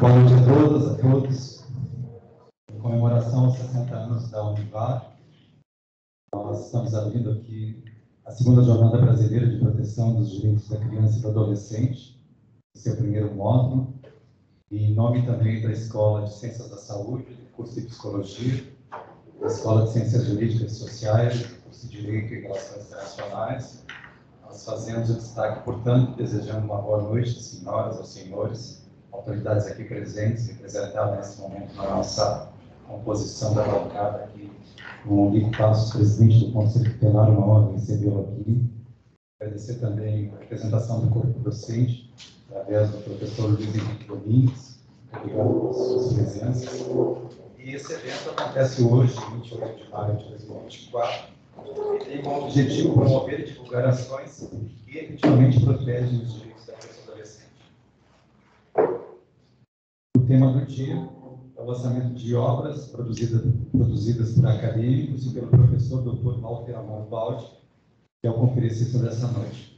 Boa noite a todas, a todos. Em comemoração aos 60 anos da Univar, nós estamos abrindo aqui a segunda Jornada Brasileira de Proteção dos Direitos da Criança e do Adolescente, seu primeiro módulo, e em nome também da Escola de Ciências da Saúde, do curso de Psicologia, da Escola de Ciências Jurídicas e Sociais, do curso de Direito e Relações Internacionais, nós fazemos o destaque, portanto, desejando uma boa noite, senhoras ou senhores, autoridades aqui presentes, representadas nesse momento na nossa composição da bancada aqui, o Lico Passos, presidente do Conselho Tutelar, uma honra recebê-lo aqui. Agradecer também a representação do corpo docente, através do professor Luiz Henrique Domingues, obrigado por suas presenças. E esse evento acontece hoje, 28 de maio de 2024, e tem como objetivo promover e divulgar ações que efetivamente protegem os direitos da criança e adolescente. O tema do dia é o lançamento de obras produzidas por acadêmicos e pelo professor Dr. Walter Amaro Baldi, que é o conferencista dessa noite.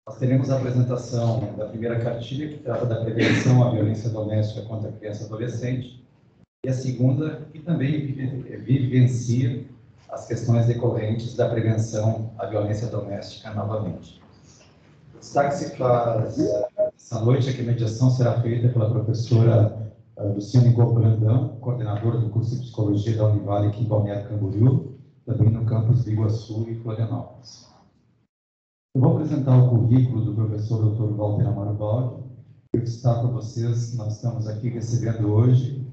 Nós teremos a apresentação da primeira cartilha, que trata da prevenção à violência doméstica contra a criança e adolescente, e a segunda, que também vivencia as questões decorrentes da prevenção à violência doméstica novamente. O destaque se faz essa noite, que a mediação será feita pela professora Luciana Igor Brandão, coordenadora do curso de Psicologia da Univale aqui em Balneário Camboriú, também no campus de Iguaçu e Florianópolis. Eu vou apresentar o currículo do professor Dr. Walter Amaro Baldi. Eu destaco a vocês que nós estamos aqui recebendo hoje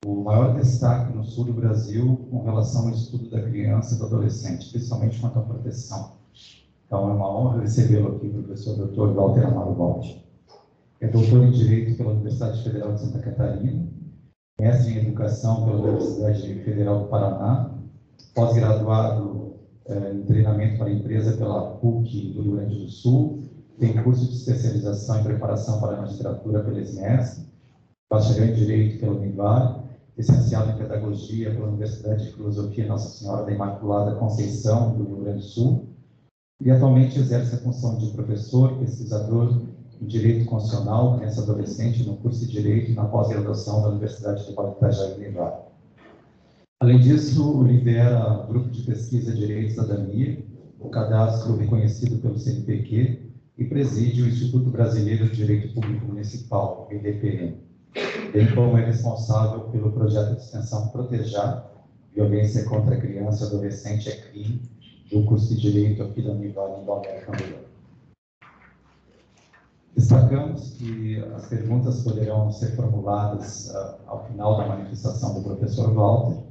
o maior destaque no sul do Brasil com relação ao estudo da criança e do adolescente, principalmente quanto à proteção. Então, é uma honra recebê-lo aqui, professor Dr. Walter Amaro Baldi. É doutor em Direito pela Universidade Federal de Santa Catarina, mestre em Educação pela Universidade Federal do Paraná, pós-graduado em Treinamento para a Empresa pela PUC do Rio Grande do Sul, tem curso de especialização em Preparação para a Magistratura pela SMES, bacharel em Direito pela Univale, licenciado em Pedagogia pela Universidade de Filosofia Nossa Senhora da Imaculada Conceição do Rio Grande do Sul, e atualmente exerce a função de professor, pesquisador em Direito Constitucional, criança e adolescente, no curso de Direito e na pós-graduação da Universidade de Itajaí, Nevada. Além disso, lidera o Grupo de Pesquisa Direitos da Cidadania, o cadastro reconhecido pelo CNPq, e preside o Instituto Brasileiro de Direito Público Municipal, o IDPM, bem como é responsável pelo projeto de extensão Protejar Violência contra a Criança e Adolescente é Crime, do curso de Direito aqui da Univale em Balneário Camboriú. Destacamos que as perguntas poderão ser formuladas ao final da manifestação do professor Walter,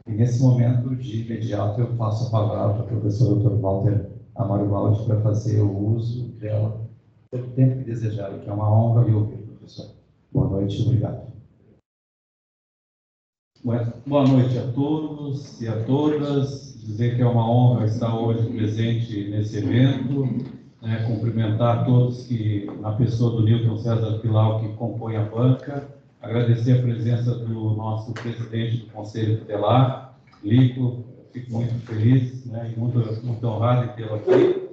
e nesse momento, de imediato, eu passo a palavra para o professor Dr. Walter Amaro Baldi para fazer o uso dela pelo tempo que desejar, que é uma honra lhe ouvir, professor. Boa noite, obrigado. Boa noite a todos e a todas. Dizer que é uma honra estar hoje presente nesse evento, cumprimentar todos que, na pessoa do Newton César Pilau, que compõe a banca, agradecer a presença do nosso presidente do Conselho Tutelar, Lico, fico muito feliz e muito honrado em tê-lo aqui.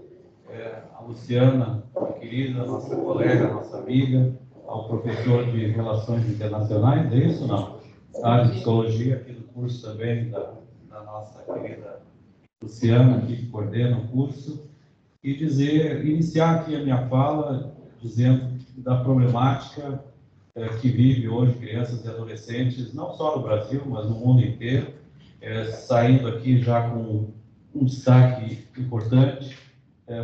A Luciana, a querida, nossa colega, nossa amiga, ao professor de Relações Internacionais, é isso não? A área de Psicologia, aqui do curso também, da nossa querida Luciana, aqui que coordena o curso, e iniciar aqui a minha fala dizendo da problemática que vive hoje crianças e adolescentes, não só no Brasil, mas no mundo inteiro, saindo aqui já com um destaque importante,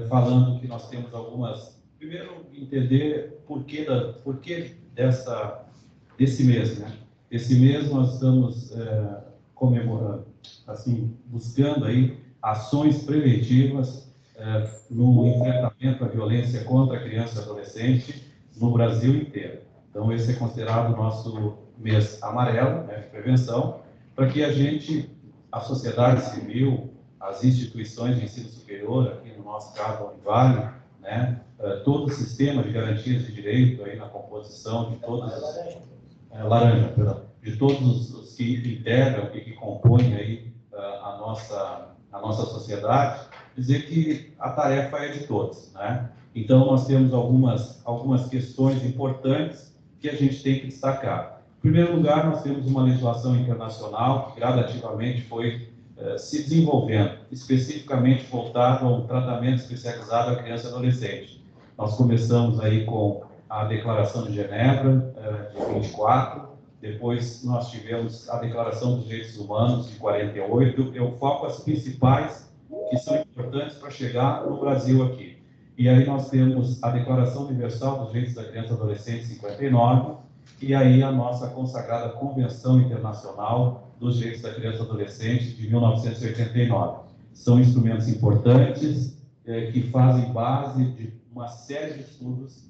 falando que nós temos algumas... Primeiro, entender por que desse mês, Esse mês nós estamos comemorando, assim, buscando aí ações preventivas no enfrentamento à violência contra a criança e adolescente no Brasil inteiro. Então, esse é considerado o nosso mês amarelo, de prevenção, para que a sociedade civil, as instituições de ensino superior, aqui no nosso caso, a Univale, todo o sistema de garantias de direito aí na composição de todos de todos os que integram e que compõem aí a nossa sociedade, dizer que a tarefa é de todos, Então, nós temos algumas questões importantes que a gente tem que destacar. Em primeiro lugar, nós temos uma legislação internacional que gradativamente foi se desenvolvendo, especificamente voltado a um tratamento especializado à criança e adolescente. Nós começamos aí com a Declaração de Genebra, de 24, depois nós tivemos a Declaração dos Direitos Humanos, de 48. Eu foco as principais que são importantes para chegar no Brasil aqui. E aí nós temos a Declaração Universal dos Direitos da Criança e Adolescente, 59, e aí a nossa consagrada Convenção Internacional dos Direitos da Criança e Adolescente, de 1989. São instrumentos importantes que fazem base de uma série de estudos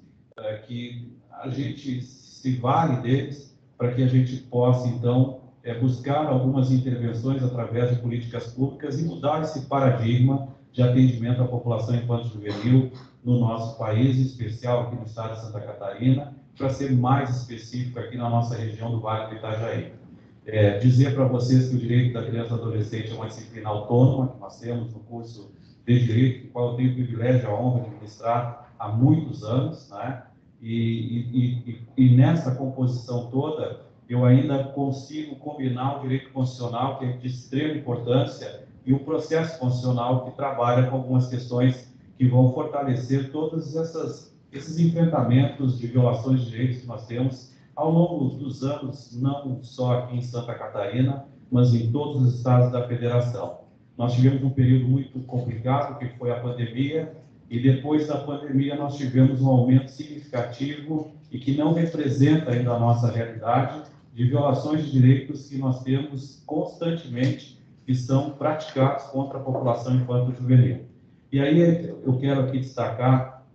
que a gente se vale deles para que a gente possa, então, buscar algumas intervenções através de políticas públicas e mudar esse paradigma de atendimento à população infanto-juvenil no nosso país, em especial aqui no estado de Santa Catarina, para ser mais específico aqui na nossa região do Vale do Itajaí. Dizer para vocês que o direito da criança e adolescente é uma disciplina autônoma, que nós temos no curso de Direito, no qual eu tenho o privilégio e a honra de ministrar há muitos anos, né? E nessa composição toda, eu ainda consigo combinar o direito constitucional, que é de extrema importância, e o processo constitucional, que trabalha com algumas questões que vão fortalecer todos esses enfrentamentos de violações de direitos que nós temos ao longo dos anos, não só aqui em Santa Catarina, mas em todos os estados da federação. Nós tivemos um período muito complicado, que foi a pandemia, e depois da pandemia nós tivemos um aumento significativo e que não representa ainda a nossa realidade de violações de direitos que nós temos constantemente que são praticados contra a população infanto-juvenil. E aí eu quero aqui destacar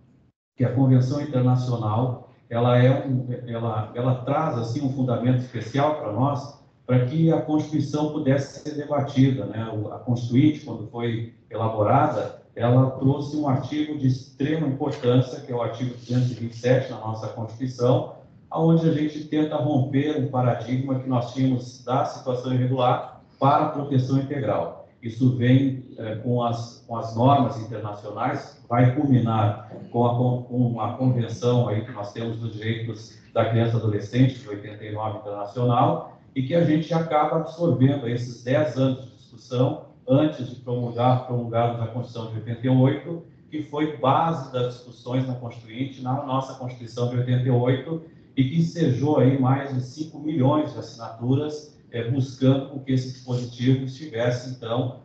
que a Convenção Internacional ela traz assim um fundamento especial para nós, para que a Constituição pudesse ser debatida, né? A Constituinte, quando foi elaborada, ela trouxe um artigo de extrema importância, que é o artigo 227 na nossa Constituição, onde a gente tenta romper um paradigma que nós tínhamos da situação irregular para a proteção integral. Isso vem com as normas internacionais, vai culminar com a convenção aí que nós temos dos direitos da criança e adolescente, de 89 internacional, e que a gente acaba absorvendo esses 10 anos de discussão antes de promulgados na Constituição de 88, que foi base das discussões na Constituinte, na nossa Constituição de 88, e que ensejou aí mais de 5 milhões de assinaturas, buscando que esse dispositivo estivesse, então,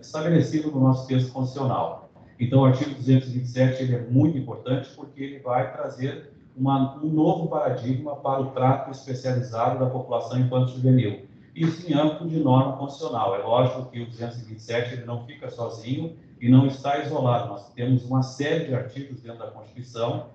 estabelecido no nosso texto constitucional. Então, o artigo 227 ele é muito importante porque ele vai trazer um novo paradigma para o trato especializado da população infanto-juvenil. Isso em âmbito de norma constitucional. É lógico que o 227 ele não fica sozinho e não está isolado. Nós temos uma série de artigos dentro da Constituição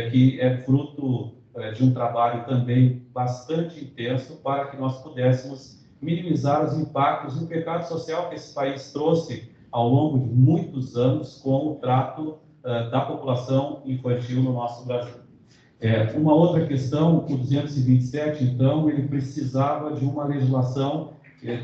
que é fruto de um trabalho também bastante intenso para que nós pudéssemos minimizar os impactos e o pecado social que esse país trouxe ao longo de muitos anos com o trato da população infantil no nosso Brasil. Uma outra questão, o 227, então, ele precisava de uma legislação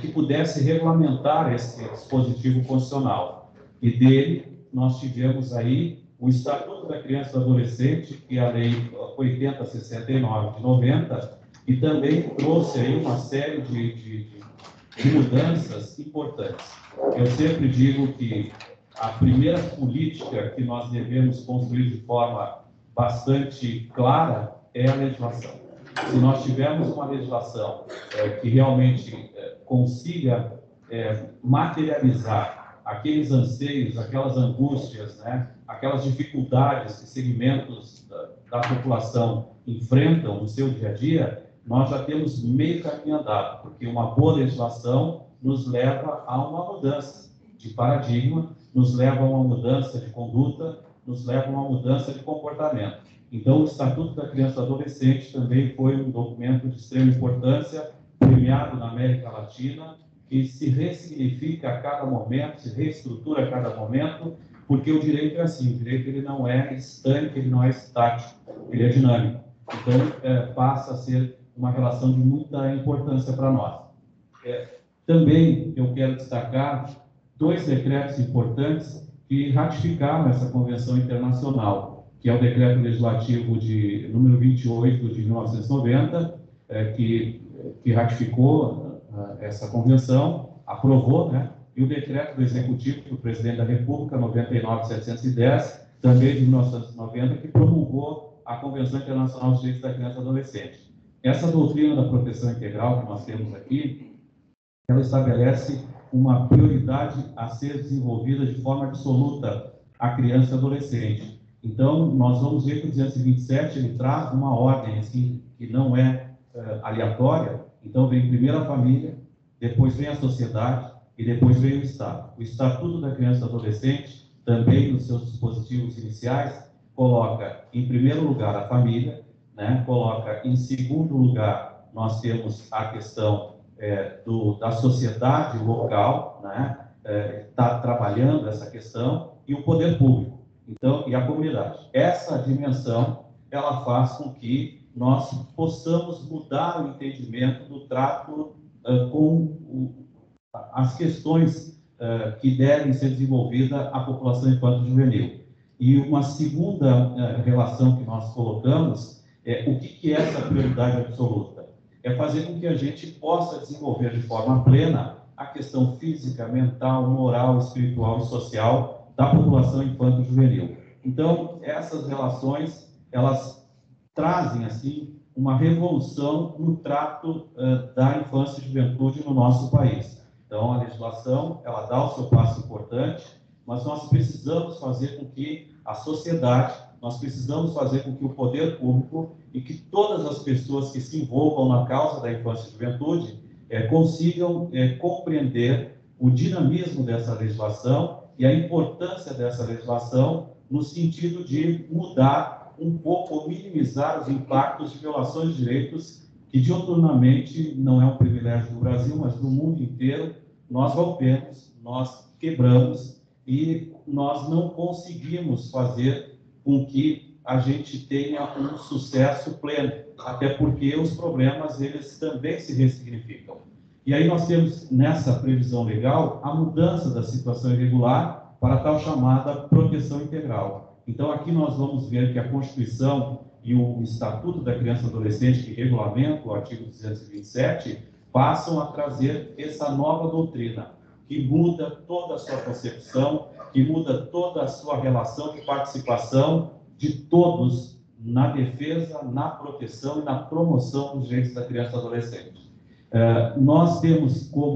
que pudesse regulamentar esse dispositivo constitucional. E dele, nós tivemos aí o Estatuto da Criança e do Adolescente, que é a Lei 8069 de 90, e também trouxe aí uma série de mudanças importantes. Eu sempre digo que a primeira política que nós devemos construir de forma bastante clara é a legislação. Se nós tivermos uma legislação que realmente consiga materializar aqueles anseios, aquelas angústias, né, aquelas dificuldades que segmentos da população enfrentam no seu dia a dia, nós já temos meio caminho andado, porque uma boa legislação nos leva a uma mudança de paradigma, nos leva a uma mudança de conduta, nos leva a uma mudança de comportamento. Então, o Estatuto da Criança e Adolescente também foi um documento de extrema importância, premiado na América Latina, que se ressignifica a cada momento, se reestrutura a cada momento, porque o direito é assim, o direito ele não é estanque, ele não é estático, ele é dinâmico. Então, passa a ser uma relação de muita importância para nós. Também eu quero destacar 2 decretos importantes que ratificaram essa convenção internacional. que é o decreto legislativo de número 28 de 1990, que ratificou essa convenção, aprovou, né? E o decreto do Executivo do Presidente da República, 99.710, também de 1990, que promulgou a Convenção Internacional dos Direitos da Criança e do Adolescente. Essa doutrina da proteção integral que nós temos aqui, ela estabelece uma prioridade a ser desenvolvida de forma absoluta à criança e adolescente. Então, nós vamos ver que o 227 ele traz uma ordem assim, que não é aleatória. Então, vem primeiro a família, depois vem a sociedade e depois vem o Estado. O Estatuto da Criança e do Adolescente, também nos seus dispositivos iniciais, coloca em primeiro lugar a família, né? Coloca em segundo lugar, nós temos a questão da sociedade local, né? Está trabalhando essa questão, e o poder público, então, e a comunidade. Essa dimensão, ela faz com que nós possamos mudar o entendimento do trato com as questões que devem ser desenvolvidas à população infanto-juvenil. E uma segunda relação que nós colocamos é o que é essa prioridade absoluta? É fazer com que a gente possa desenvolver de forma plena a questão física, mental, moral, espiritual e social da população infanto-juvenil. Então, essas relações, elas trazem, assim, uma revolução no trato da infância e juventude no nosso país. Então, a legislação, ela dá o seu passo importante, mas nós precisamos fazer com que a sociedade, nós precisamos fazer com que o poder público e que todas as pessoas que se envolvam na causa da infância e juventude consigam compreender o dinamismo dessa legislação e a importância dessa legislação no sentido de mudar um pouco ou minimizar os impactos de violações de direitos que diuturnamente não é um privilégio do Brasil, mas do mundo inteiro, nós rompemos, nós quebramos e nós não conseguimos fazer com que a gente tenha um sucesso pleno, até porque os problemas, eles também se ressignificam. E aí nós temos, nessa previsão legal, a mudança da situação irregular para a tal chamada proteção integral. Então, aqui nós vamos ver que a Constituição e o Estatuto da Criança e Adolescente, que regulamenta o artigo 227, passam a trazer essa nova doutrina, que muda toda a sua concepção, que muda toda a sua relação de participação de todos na defesa, na proteção e na promoção dos direitos da criança e adolescente. Nós temos como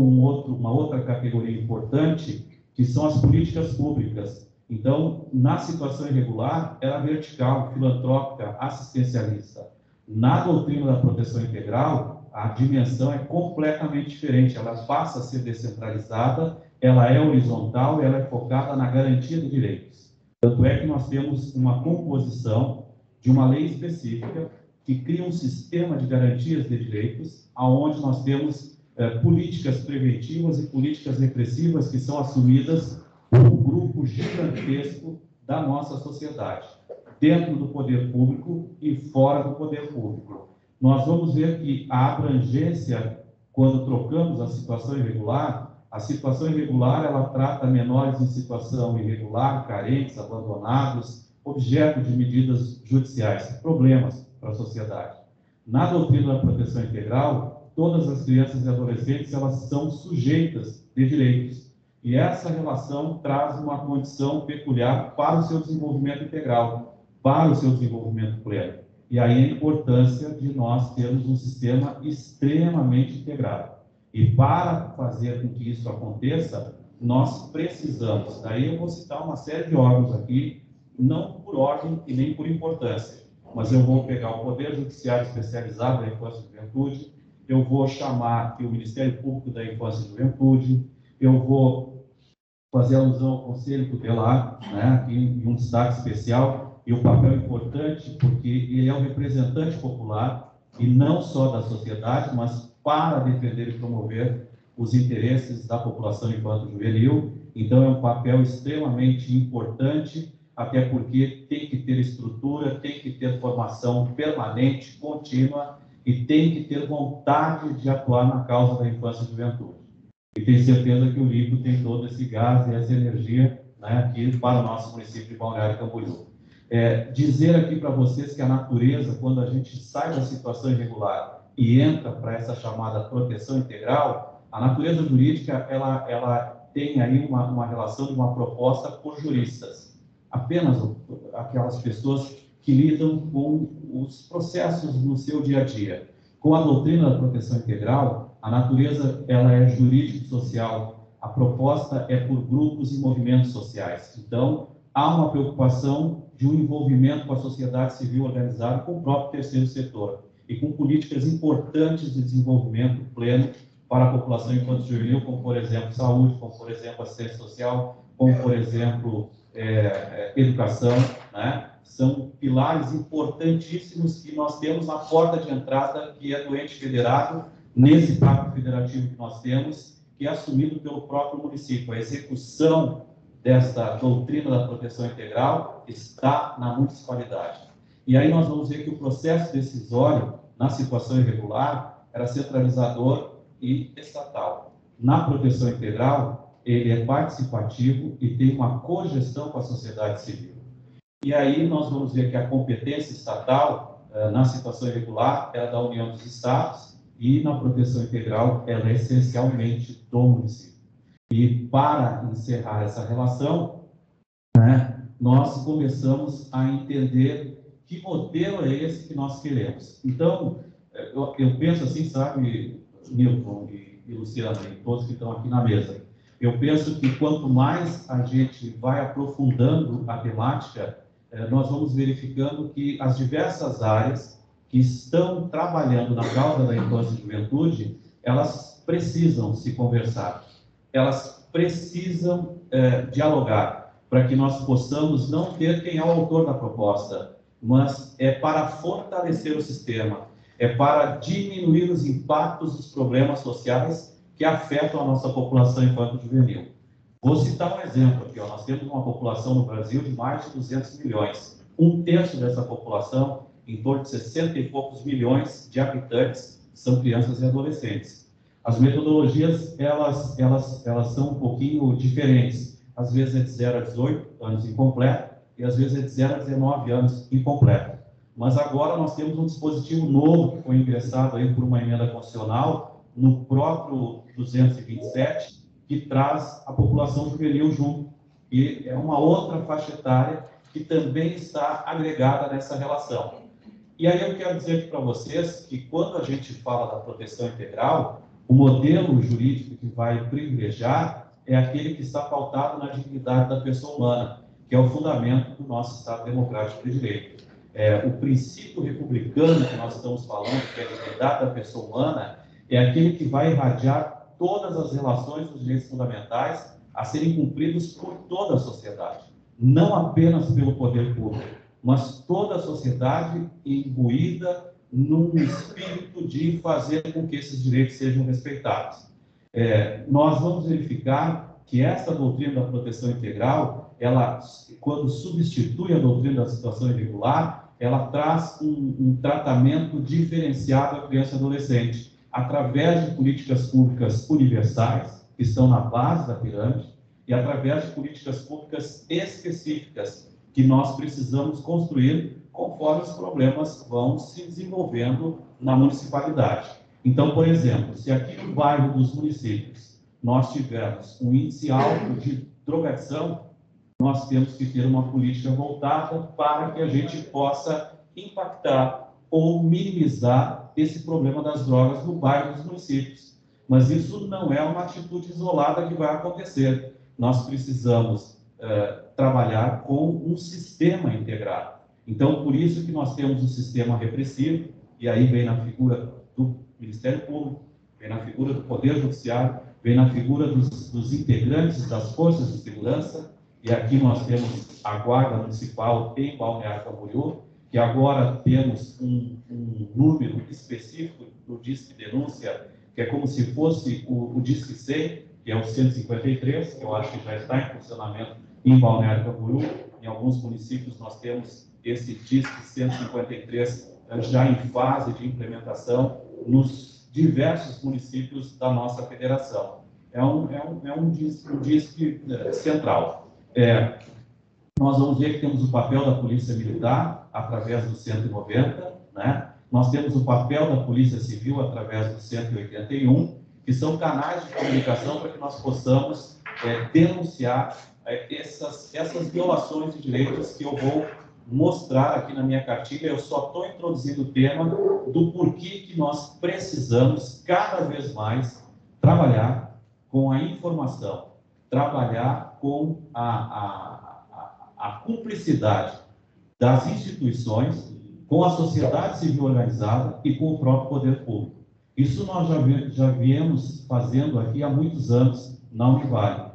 uma outra categoria importante, que são as políticas públicas. Então, na situação irregular, ela é vertical, filantrópica, assistencialista. Na doutrina da proteção integral, a dimensão é completamente diferente, ela passa a ser descentralizada, ela é horizontal e ela é focada na garantia de direitos. Tanto é que nós temos uma composição de uma lei específica que cria um sistema de garantias de direitos, onde nós temos políticas preventivas e políticas repressivas que são assumidas por um grupo gigantesco da nossa sociedade, dentro do poder público e fora do poder público. Nós vamos ver que a abrangência, quando trocamos a situação irregular ela trata menores em situação irregular, carentes, abandonados, objeto de medidas judiciais, problemas para a sociedade. Na doutrina da proteção integral, todas as crianças e adolescentes, elas são sujeitas de direitos. E essa relação traz uma condição peculiar para o seu desenvolvimento integral, para o seu desenvolvimento pleno. E aí a importância de nós termos um sistema extremamente integrado. E para fazer com que isso aconteça, nós precisamos, daí eu vou citar uma série de órgãos aqui, não por ordem e nem por importância, mas eu vou pegar o Poder Judiciário Especializado da Infância e Juventude, eu vou chamar aqui o Ministério Público da Infância e Juventude, eu vou fazer alusão ao Conselho Tutelar, né, aqui em um destaque especial, e o papel importante, porque ele é um representante popular, e não só da sociedade, mas para defender e promover os interesses da população infanto-juvenil. Então, é um papel extremamente importante, até porque tem que ter estrutura, tem que ter formação permanente, contínua, e tem que ter vontade de atuar na causa da infância e juventude. E tenho certeza que o LIPO tem todo esse gás e essa energia, né, aqui para o nosso município de Balneário Camboriú. Dizer aqui para vocês que a natureza, quando a gente sai da situação irregular e entra para essa chamada proteção integral, a natureza jurídica ela tem aí uma relação de uma proposta por juristas, apenas aquelas pessoas que lidam com os processos no seu dia a dia. Com a doutrina da proteção integral, a natureza ela é jurídico-social, a proposta é por grupos e movimentos sociais. Então, há uma preocupação de um envolvimento com a sociedade civil organizada, com o próprio terceiro setor, e com políticas importantes de desenvolvimento pleno para a população infanto-juvenil, como, por exemplo, saúde, como, por exemplo, assistência social, como, por exemplo, educação, né? São pilares importantíssimos que nós temos na porta de entrada, que é do ente federado, nesse pacto federativo que nós temos, que é assumido pelo próprio município. A execução desta doutrina da proteção integral está na municipalidade. E aí nós vamos ver que o processo decisório, na situação irregular, era centralizador e estatal. Na proteção integral, ele é participativo e tem uma cogestão com a sociedade civil. E aí nós vamos ver que a competência estatal, na situação irregular, é da União dos Estados, e na proteção integral, ela é essencialmente do município. E para encerrar essa relação, né, nós começamos a entender que modelo é esse que nós queremos. Então, eu penso assim, sabe, Milton e Luciana, e todos que estão aqui na mesa, eu penso que quanto mais a gente vai aprofundando a temática, nós vamos verificando que as diversas áreas que estão trabalhando na causa da infância e juventude, elas precisam se conversar, elas precisam dialogar, para que nós possamos não ter quem é o autor da proposta, mas é para fortalecer o sistema, é para diminuir os impactos dos problemas sociais que afetam a nossa população infanto-juvenil. Vou citar um exemplo aqui, ó. Nós temos uma população no Brasil de mais de 200 milhões. Um terço dessa população, em torno de 60 e poucos milhões de habitantes, são crianças e adolescentes. As metodologias, elas são um pouquinho diferentes. Às vezes é de 0 a 18 anos incompleto e às vezes é de 0 a 19 anos incompleto. Mas agora nós temos um dispositivo novo que foi ingressado aí por uma emenda constitucional no próprio 227, que traz a população juvenil junto. E é uma outra faixa etária que também está agregada nessa relação. E aí eu quero dizer para vocês que quando a gente fala da proteção integral, o modelo jurídico que vai privilegiar é aquele que está pautado na dignidade da pessoa humana, que é o fundamento do nosso Estado Democrático de Direito. O princípio republicano que nós estamos falando, que é a dignidade da pessoa humana, é aquele que vai irradiar todas as relações dos direitos fundamentais a serem cumpridos por toda a sociedade, não apenas pelo poder público, mas toda a sociedade imbuída num espírito de fazer com que esses direitos sejam respeitados. Nós vamos verificar que essa doutrina da proteção integral, ela, quando substitui a doutrina da situação irregular, ela traz um tratamento diferenciado à criança e adolescente, através de políticas públicas universais, que estão na base da pirâmide, e através de políticas públicas específicas, que nós precisamos construir conforme os problemas vão se desenvolvendo na municipalidade. Então, por exemplo, se aqui no bairro dos municípios nós tivermos um índice alto de drogadição, nós temos que ter uma política voltada para que a gente possa impactar ou minimizar esse problema das drogas no bairro dos municípios. Mas isso não é uma atitude isolada que vai acontecer. Nós precisamos trabalhar com um sistema integrado. Então, por isso que nós temos um sistema repressivo, e aí vem na figura do Ministério Público, vem na figura do Poder Judiciário, vem na figura dos integrantes das forças de segurança, e aqui nós temos a Guarda Municipal em Balneário Camboriú, que agora temos um número específico do Disque Denúncia, que é como se fosse o Disque 100, que é o 153, que eu acho que já está em funcionamento em Balneário Camboriú. Em alguns municípios nós temos esse Disque 153 já em fase de implementação nos diversos municípios da nossa federação. É um disque central. Nós vamos ver que temos o papel da Polícia Militar, através do 190, né? Nós temos o papel da Polícia Civil, através do 181, que são canais de comunicação para que nós possamos denunciar essas violações de direitos que eu vou mostrar aqui na minha cartilha. Eu só estou introduzindo o tema do porquê que nós precisamos cada vez mais trabalhar com a informação, trabalhar com a cumplicidade das instituições com a sociedade civil organizada e com o próprio poder público. Isso nós já viemos fazendo aqui há muitos anos na Univale.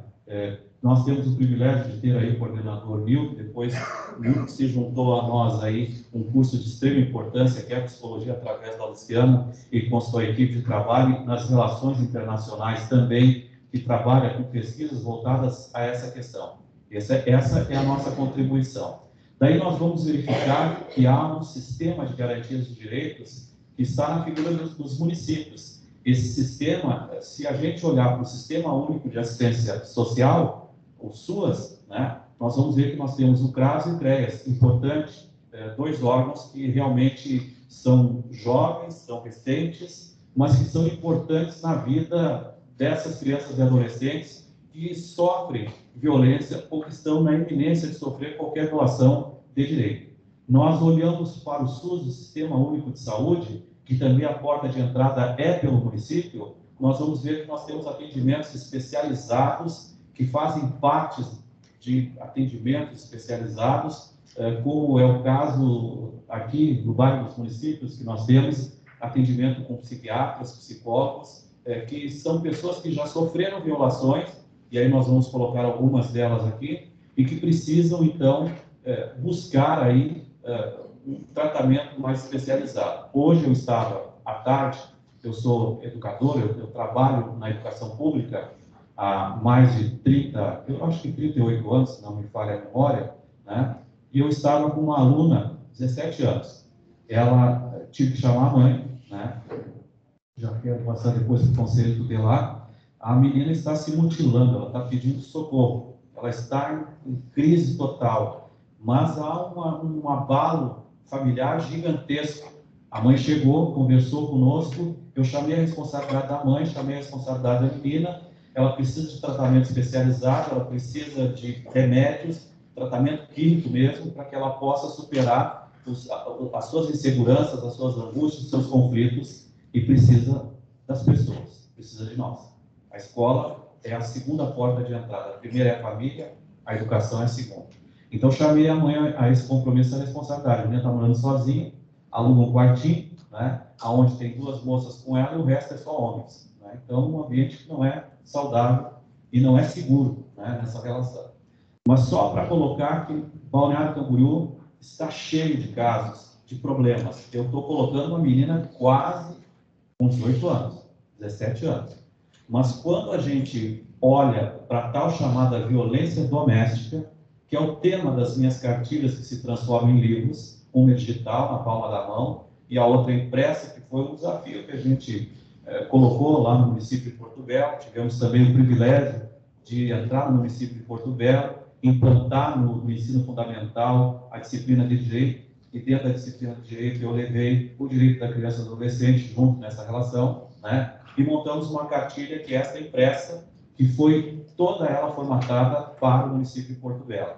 Nós temos o privilégio de ter aí o coordenador Nilton, depois Nilton se juntou a nós aí um curso de extrema importância, que é a Psicologia através da Luciana, e com sua equipe de trabalho nas relações internacionais também, que trabalha com pesquisas voltadas a essa questão. Essa é a nossa contribuição. Daí nós vamos verificar que há um sistema de garantias de direitos que está na figura dos municípios. Esse sistema, se a gente olhar para o Sistema Único de Assistência Social, o SUAS, né, nós vamos ver que nós temos o CRAS e o CREAS, importante, dois órgãos que realmente são jovens, são recentes, mas que são importantes na vida dessas crianças e adolescentes que sofrem violência ou que estão na iminência de sofrer qualquer violação de direito. Nós olhamos para o SUS, o Sistema Único de Saúde, que também a porta de entrada é pelo município. Nós vamos ver que nós temos atendimentos especializados que fazem parte de atendimentos especializados, como é o caso aqui no bairro dos municípios, que nós temos atendimento com psiquiatras, psicólogos, que são pessoas que já sofreram violações, e aí nós vamos colocar algumas delas aqui, e que precisam, então, buscar aí um tratamento mais especializado. Hoje eu estava à tarde, eu sou educador, eu trabalho na educação pública há mais de 30, eu acho que 38 anos, se não me falha a memória, né? E eu estava com uma aluna, 17 anos. Ela tive que chamar a mãe, né? Já quero passar depois para o conselho tutelar. A menina está se mutilando, ela está pedindo socorro, ela está em crise total, mas há um abalo familiar gigantesco. A mãe chegou, conversou conosco, eu chamei a responsabilidade da mãe, chamei a responsabilidade da menina. Ela precisa de tratamento especializado, ela precisa de remédios, tratamento químico mesmo, para que ela possa superar as suas inseguranças, as suas angústias, os seus conflitos, e precisa das pessoas, precisa de nós. A escola é a segunda porta de entrada. A primeira é a família, a educação é a segunda. Então, chamei a mãe a esse compromisso, a responsabilidade. A menina está morando sozinha, aluga um quartinho, né, onde tem duas moças com ela e o resto é só homens. Né? Então, um ambiente que não é saudável e não é seguro, né, nessa relação. Mas só para colocar que Balneário Camboriú está cheio de casos, de problemas. Eu estou colocando uma menina quase com 18 anos, 17 anos. Mas quando a gente olha para a tal chamada violência doméstica, que é o tema das minhas cartilhas que se transformam em livros, uma digital na palma da mão e a outra impressa, que foi um desafio que a gente colocou lá no município de Porto Belo. Tivemos também o privilégio de entrar no município de Porto Belo, implantar no ensino fundamental a disciplina de direito, e dentro da disciplina de direito eu levei o direito da criança e do adolescente junto nessa relação, né? E montamos uma cartilha que é esta impressa, que foi toda ela formatada para o município de Porto Belo.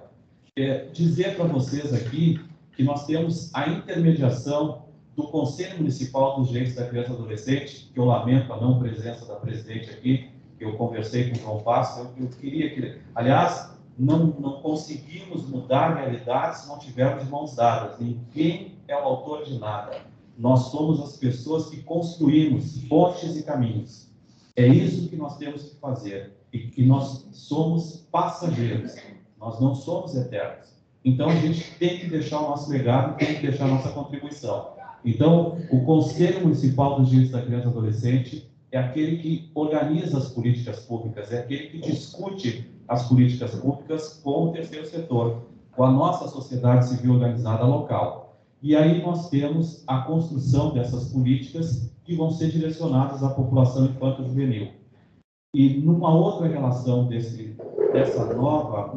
Dizer para vocês aqui que nós temos a intermediação do Conselho Municipal dos Direitos da Criança e do Adolescente, que eu lamento a não presença da presidente aqui, que eu conversei com o João Passo, eu queria que... Aliás, não conseguimos mudar a realidade se não tivermos mãos dadas. Ninguém é o autor de nada. Nós somos as pessoas que construímos pontes e caminhos. É isso que nós temos que fazer. E que nós somos passageiros. Nós não somos eternos. Então, a gente tem que deixar o nosso legado, tem que deixar a nossa contribuição. Então, o Conselho Municipal dos Direitos da Criança e Adolescente é aquele que organiza as políticas públicas, é aquele que discute as políticas públicas com o terceiro setor, com a nossa sociedade civil organizada local. E aí nós temos a construção dessas políticas que vão ser direcionadas à população infanto-juvenil. E numa outra relação dessa nova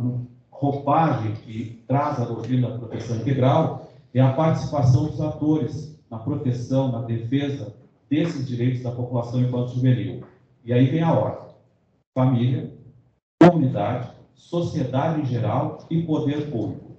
roupagem que traz a doutrina da proteção integral é a participação dos atores na proteção, na defesa desses direitos da população infanto-juvenil. E aí vem a ordem: família, comunidade, sociedade em geral e poder público.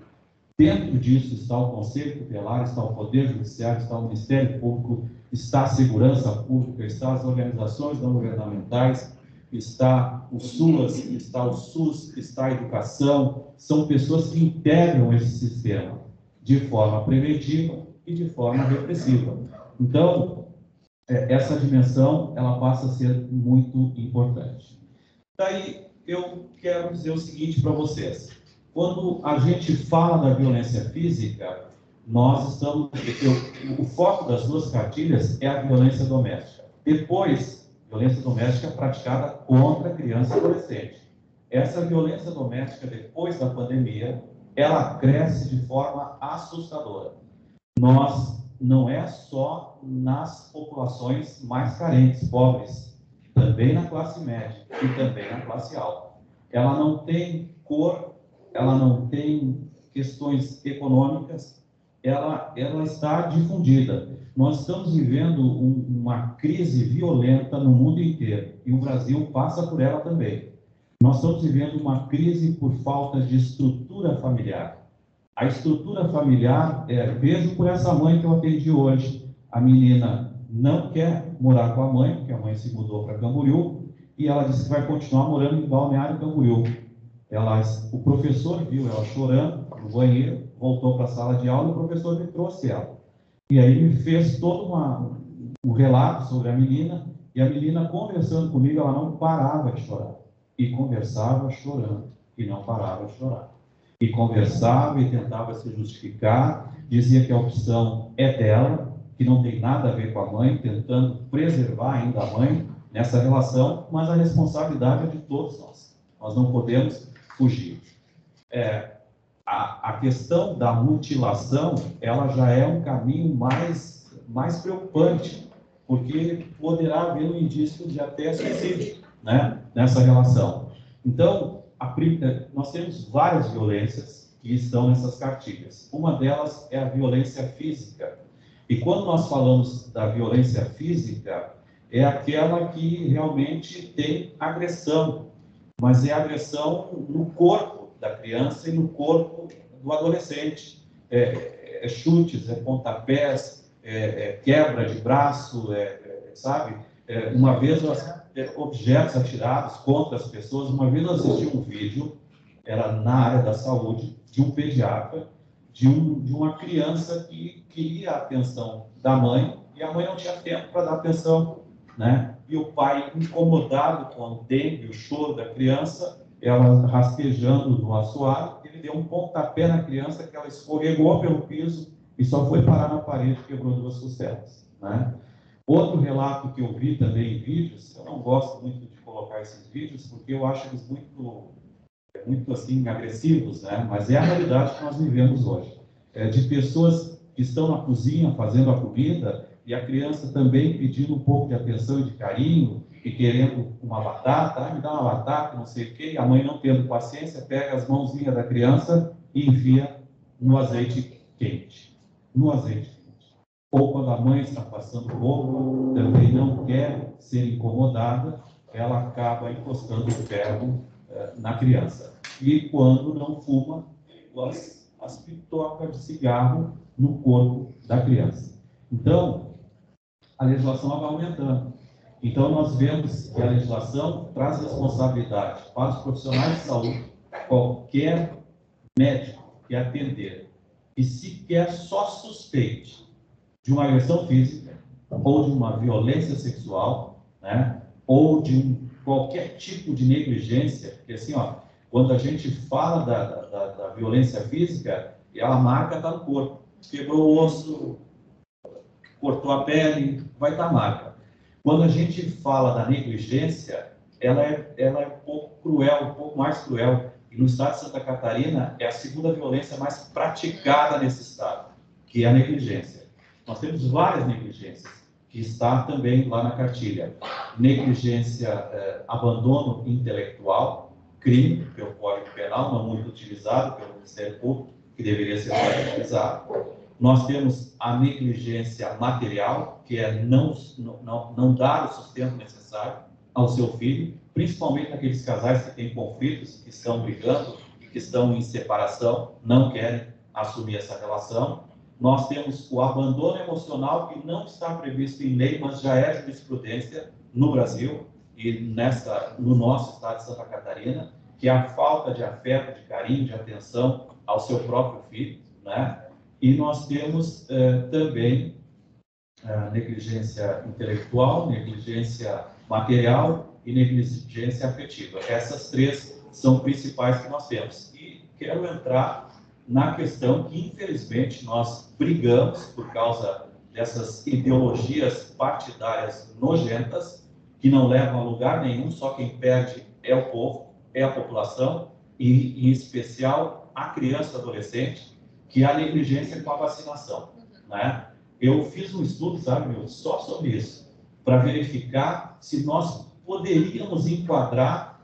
Dentro disso está o Conselho Tutelar, está o Poder Judiciário, está o Ministério Público, está a Segurança Pública, está as organizações não governamentais, está o SUAS, está o SUS, está a educação. São pessoas que integram esse sistema de forma preventiva e de forma repressiva. Então, essa dimensão, ela passa a ser muito importante. Daí, eu quero dizer o seguinte para vocês. Quando a gente fala da violência física, nós estamos... o foco das duas cartilhas é a violência doméstica. Depois, violência doméstica praticada contra criança e adolescente. Essa violência doméstica, depois da pandemia, ela cresce de forma assustadora. Não é só nas populações mais carentes, pobres, também na classe média e também na classe alta. Ela não tem cor, ela não tem questões econômicas, ela está difundida. Nós estamos vivendo uma crise violenta no mundo inteiro, e o Brasil passa por ela também. Nós estamos vivendo uma crise por falta de estrutura familiar. A estrutura familiar, vejo por essa mãe que eu atendi hoje. A menina não quer morar com a mãe, porque a mãe se mudou para Camboriú, e ela disse que vai continuar morando em Balneário Camboriú. O professor viu ela chorando no banheiro, voltou para a sala de aula e o professor me trouxe ela. E aí me fez todo um relato sobre a menina, e a menina conversando comigo, ela não parava de chorar. E conversava chorando, e não parava de chorar. E conversava e tentava se justificar, dizia que a opção é dela, que não tem nada a ver com a mãe, tentando preservar ainda a mãe nessa relação, mas a responsabilidade é de todos nós. Nós não podemos fugir. A questão da mutilação, ela já é um caminho mais preocupante, porque poderá haver um indício de até suicídio, né, nessa relação. Então, nós temos várias violências que estão nessas cartilhas. Uma delas é a violência física. E quando nós falamos da violência física, é aquela que realmente tem agressão, mas é agressão no corpo da criança e no corpo do adolescente. Chutes, pontapés, quebra de braço, sabe? Uma vez, objetos atirados contra as pessoas. Uma vez eu assisti um vídeo, era na área da saúde, de um pediatra, de uma criança que queria a atenção da mãe, e a mãe não tinha tempo para dar atenção, né? E o pai, incomodado com o dengue, o choro da criança, ela rastejando no assoalho, ele deu um pontapé na criança, que ela escorregou pelo piso e só foi parar na parede e quebrou 2 costelas, né? Outro relato que eu vi também em vídeos, eu não gosto muito de colocar esses vídeos, porque eu acho eles muito assim, agressivos, né? Mas é a realidade que nós vivemos hoje. De pessoas que estão na cozinha fazendo a comida, e a criança também pedindo um pouco de atenção e de carinho, e querendo uma batata, me dá uma batata, não sei o quê, e a mãe não tendo paciência, pega as mãozinhas da criança e enfia no azeite quente. No azeite quente. Ou quando a mãe está passando roupa, também não quer ser incomodada, ela acaba encostando o ferro na criança. E quando não fuma, as pitocas de cigarro no corpo da criança. Então, a legislação vai aumentando. Então, nós vemos que a legislação traz responsabilidade para os profissionais de saúde, qualquer médico que atender e sequer só suspeite de uma agressão física ou de uma violência sexual, né, ou de qualquer tipo de negligência, porque assim, quando a gente fala da violência física, a marca está no corpo. Quebrou o osso, cortou a pele, vai estar marca. Quando a gente fala da negligência, ela é um pouco cruel, um pouco mais cruel. E no estado de Santa Catarina, é a segunda violência mais praticada nesse estado, que é a negligência. Nós temos várias negligências, que está também lá na cartilha. Negligência, abandono intelectual, crime pelo Código Penal, não muito utilizado pelo Ministério Público, que deveria ser mais utilizado. Nós temos a negligência material, que é não dar o sustento necessário ao seu filho, principalmente aqueles casais que têm conflitos, que estão brigando e que estão em separação, não querem assumir essa relação. Nós temos o abandono emocional, que não está previsto em lei, mas já é jurisprudência no Brasil e no nosso estado de Santa Catarina, que é a falta de afeto, de carinho, de atenção ao seu próprio filho, né? E nós temos também negligência intelectual, negligência material e negligência afetiva. Essas três são principais que nós temos. E quero entrar na questão que, infelizmente, nós brigamos por causa dessas ideologias partidárias nojentas, que não levam a lugar nenhum, só quem perde é o povo, é a população, e, em especial, a criança e adolescente, que é a negligência com a vacinação, né? Eu fiz um estudo, só sobre isso, para verificar se nós poderíamos enquadrar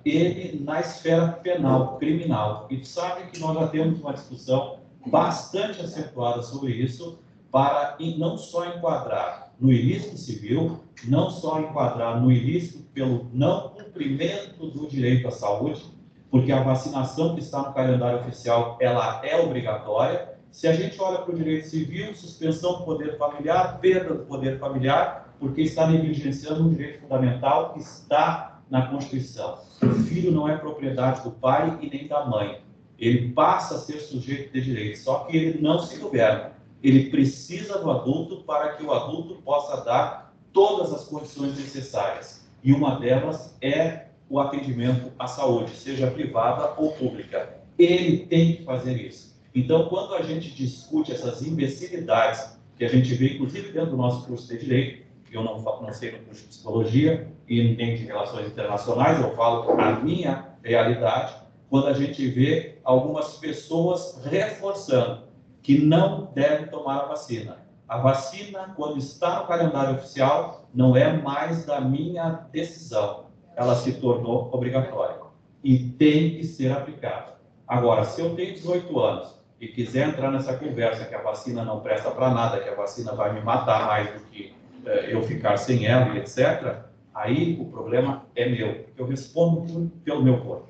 ele na esfera penal, criminal. E sabe que nós já temos uma discussão bastante acentuada sobre isso, para não só enquadrar no ilícito civil, não só enquadrar no ilícito pelo não cumprimento do direito à saúde, porque a vacinação que está no calendário oficial, ela é obrigatória. Se a gente olha para o direito civil, suspensão do poder familiar, perda do poder familiar, porque está negligenciando um direito fundamental que está na Constituição. O filho não é propriedade do pai e nem da mãe. Ele passa a ser sujeito de direito, só que ele não se governa. Ele precisa do adulto para que o adulto possa dar todas as condições necessárias. E uma delas é o atendimento à saúde, seja privada ou pública. Ele tem que fazer isso. Então, quando a gente discute essas imbecilidades que a gente vê, inclusive dentro do nosso curso de Direito, eu não sei no curso de Psicologia e nem de Relações Internacionais, eu falo a minha realidade, quando a gente vê algumas pessoas reforçando que não devem tomar a vacina. A vacina, quando está no calendário oficial, não é mais da minha decisão. Ela se tornou obrigatória e tem que ser aplicada. Agora, se eu tenho 18 anos e quiser entrar nessa conversa que a vacina não presta para nada, que a vacina vai me matar mais do que eu ficar sem ela e etc., aí o problema é meu. Eu respondo pelo meu corpo.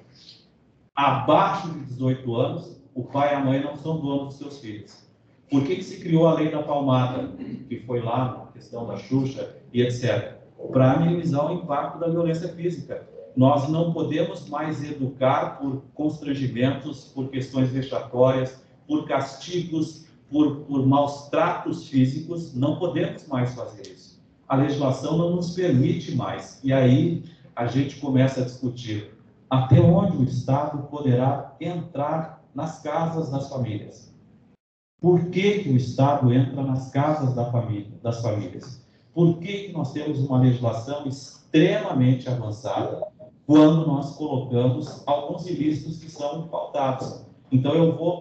Abaixo de 18 anos, o pai e a mãe não são donos dos seus filhos. Por que se criou a lei da palmada, que foi lá na questão da Xuxa e etc., para minimizar o impacto da violência física. Nós não podemos mais educar por constrangimentos, por questões vexatórias, por castigos, por maus tratos físicos. Não podemos mais fazer isso. A legislação não nos permite mais. E aí a gente começa a discutir até onde o Estado poderá entrar nas casas das famílias. Por que o Estado entra nas casas das famílias? Por que nós temos uma legislação extremamente avançada quando nós colocamos alguns ilícitos que são pautados? Então,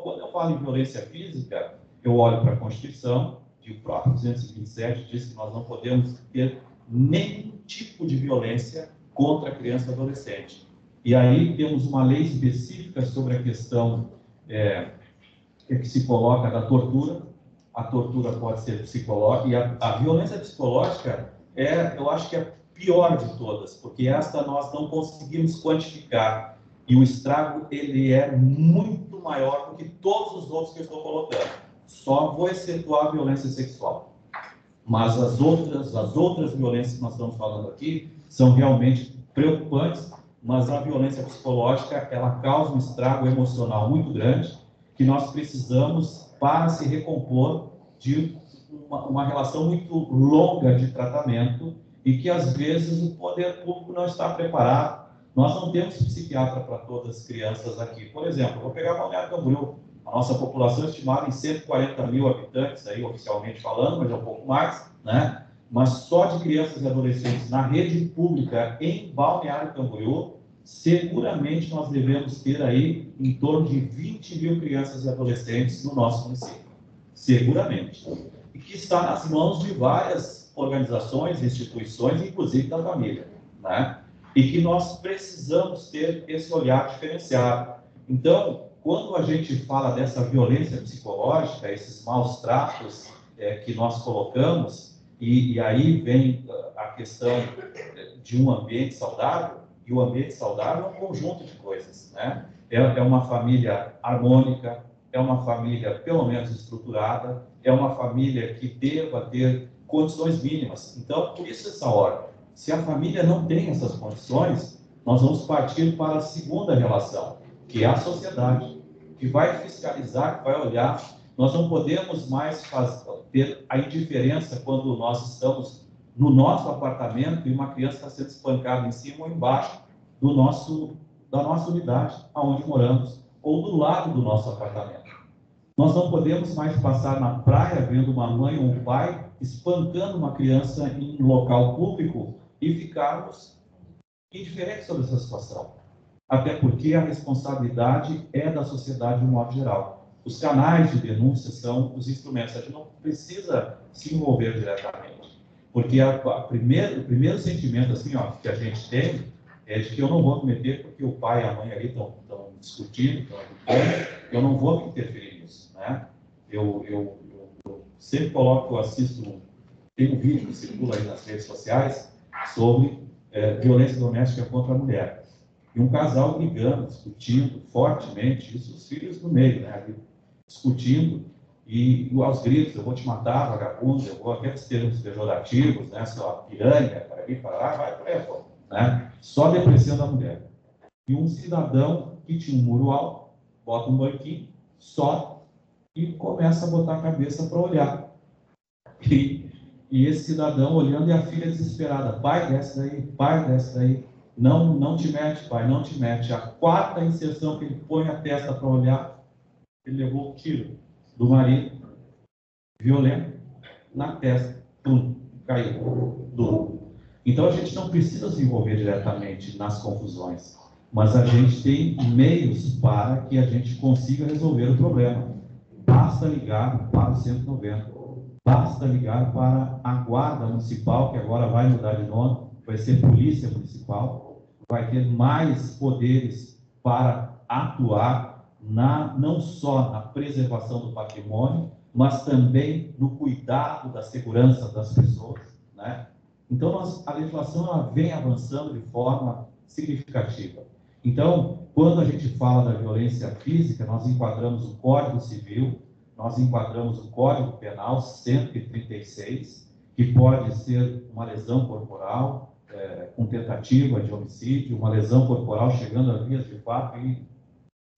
quando eu falo em violência física, eu olho para a Constituição, e o próprio 227 diz que nós não podemos ter nenhum tipo de violência contra a criança e adolescente. E aí temos uma lei específica sobre a questão que se coloca da tortura. A tortura pode ser psicológica, e a violência psicológica eu acho que é a pior de todas, porque esta nós não conseguimos quantificar, e o estrago ele é muito maior do que todos os outros que eu estou colocando. Só vou excetuar a violência sexual. Mas as outras violências que nós estamos falando aqui são realmente preocupantes, mas a violência psicológica, ela causa um estrago emocional muito grande, que nós precisamos para se recompor de uma relação muito longa de tratamento e que, às vezes, o poder público não está preparado. Nós não temos psiquiatra para todas as crianças aqui. Por exemplo, vou pegar Balneário Camboriú. A nossa população é estimada em 140 mil habitantes, aí, oficialmente falando, mas é um pouco mais, né? Mas só de crianças e adolescentes na rede pública em Balneário Camboriú, seguramente nós devemos ter aí em torno de 20 mil crianças e adolescentes no nosso município. Seguramente. E que está nas mãos de várias organizações, instituições, inclusive da família, né? e que nós precisamos ter esse olhar diferenciado. Então, quando a gente fala dessa violência psicológica, esses maus tratos que nós colocamos, e aí vem a questão de um ambiente saudável, e o ambiente saudável é um conjunto de coisas, né? É uma família harmônica, é uma família pelo menos estruturada, é uma família que deva ter condições mínimas. Então, por isso essa ordem. Se a família não tem essas condições, nós vamos partir para a segunda relação, que é a sociedade, que vai fiscalizar, que vai olhar. Nós não podemos mais ter a indiferença quando nós estamos no nosso apartamento e uma criança está sendo espancada em cima ou embaixo da nossa unidade, aonde moramos, ou do lado do nosso apartamento. Nós não podemos mais passar na praia vendo uma mãe ou um pai espancando uma criança em local público e ficarmos indiferentes sobre essa situação. Até porque a responsabilidade é da sociedade de um modo geral. Os canais de denúncia são os instrumentos. A gente não precisa se envolver diretamente. Porque o primeiro sentimento assim, que a gente tem é de que eu não vou me meter porque o pai e a mãe ali estão discutindo, estão educando, eu não vou me interferir nisso, né? Eu sempre coloco, assisto, tem um vídeo que circula aí nas redes sociais sobre violência doméstica contra a mulher. E um casal brigando, discutindo fortemente, isso os filhos no meio, né? Discutindo, e aos gritos, eu vou te matar, vagabundo, eu vou aqueles termos pejorativos, né? Sua piranha, para ali, para lá, vai para aí, né? Só depreciando a mulher. E um cidadão que tinha um muro alto, bota um banquinho, sobe e começa a botar a cabeça para olhar. E esse cidadão olhando e a filha desesperada, pai, desce daí, não te mete, pai, não te mete. A quarta inserção que ele põe a testa para olhar, ele levou o tiro do marido, violento, na testa, caiu, duro. Então a gente não precisa se envolver diretamente nas confusões, mas a gente tem meios para que a gente consiga resolver o problema. Basta ligar para o 190, basta ligar para a Guarda Municipal, que agora vai mudar de nome, vai ser Polícia Municipal, vai ter mais poderes para atuar não só na preservação do patrimônio, mas também no cuidado da segurança das pessoas, né? Então, a legislação ela vem avançando de forma significativa. Então, quando a gente fala da violência física, nós enquadramos o Código Civil, nós enquadramos o Código Penal 136, que pode ser uma lesão corporal, com tentativa de homicídio, uma lesão corporal chegando a vias de fato e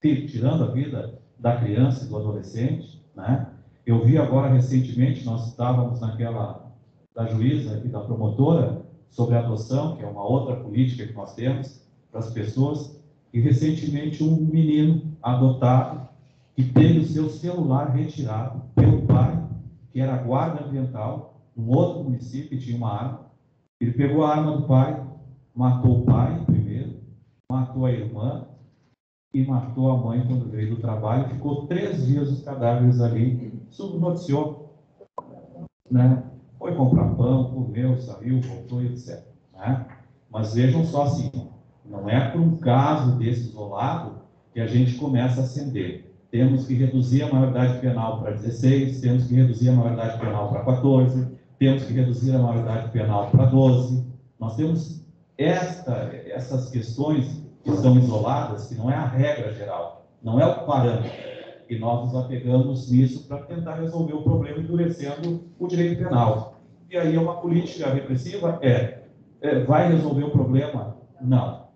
tirando a vida da criança e do adolescente, né? Eu vi agora recentemente, nós estávamos naquela da juíza e da promotora sobre a adoção, que é uma outra política que nós temos para as pessoas, e recentemente um menino adotado que teve o seu celular retirado pelo pai, que era guarda ambiental, num outro município que tinha uma arma. Ele pegou a arma do pai, matou o pai primeiro, matou a irmã e matou a mãe quando veio do trabalho. Ficou 3 dias os cadáveres ali, subnoticiou, né? Foi comprar pão, comeu, saiu, voltou, etc. Né? Mas vejam só assim, não é por um caso desse isolado que a gente começa a acender. Temos que reduzir a maioridade penal para 16, temos que reduzir a maioridade penal para 14, temos que reduzir a maioridade penal para 12. Nós temos essas questões que são isoladas, que não é a regra geral, não é o parâmetro. E nós nos apegamos nisso para tentar resolver o problema, endurecendo o direito penal. E aí é uma política repressiva? Vai resolver o problema? Não.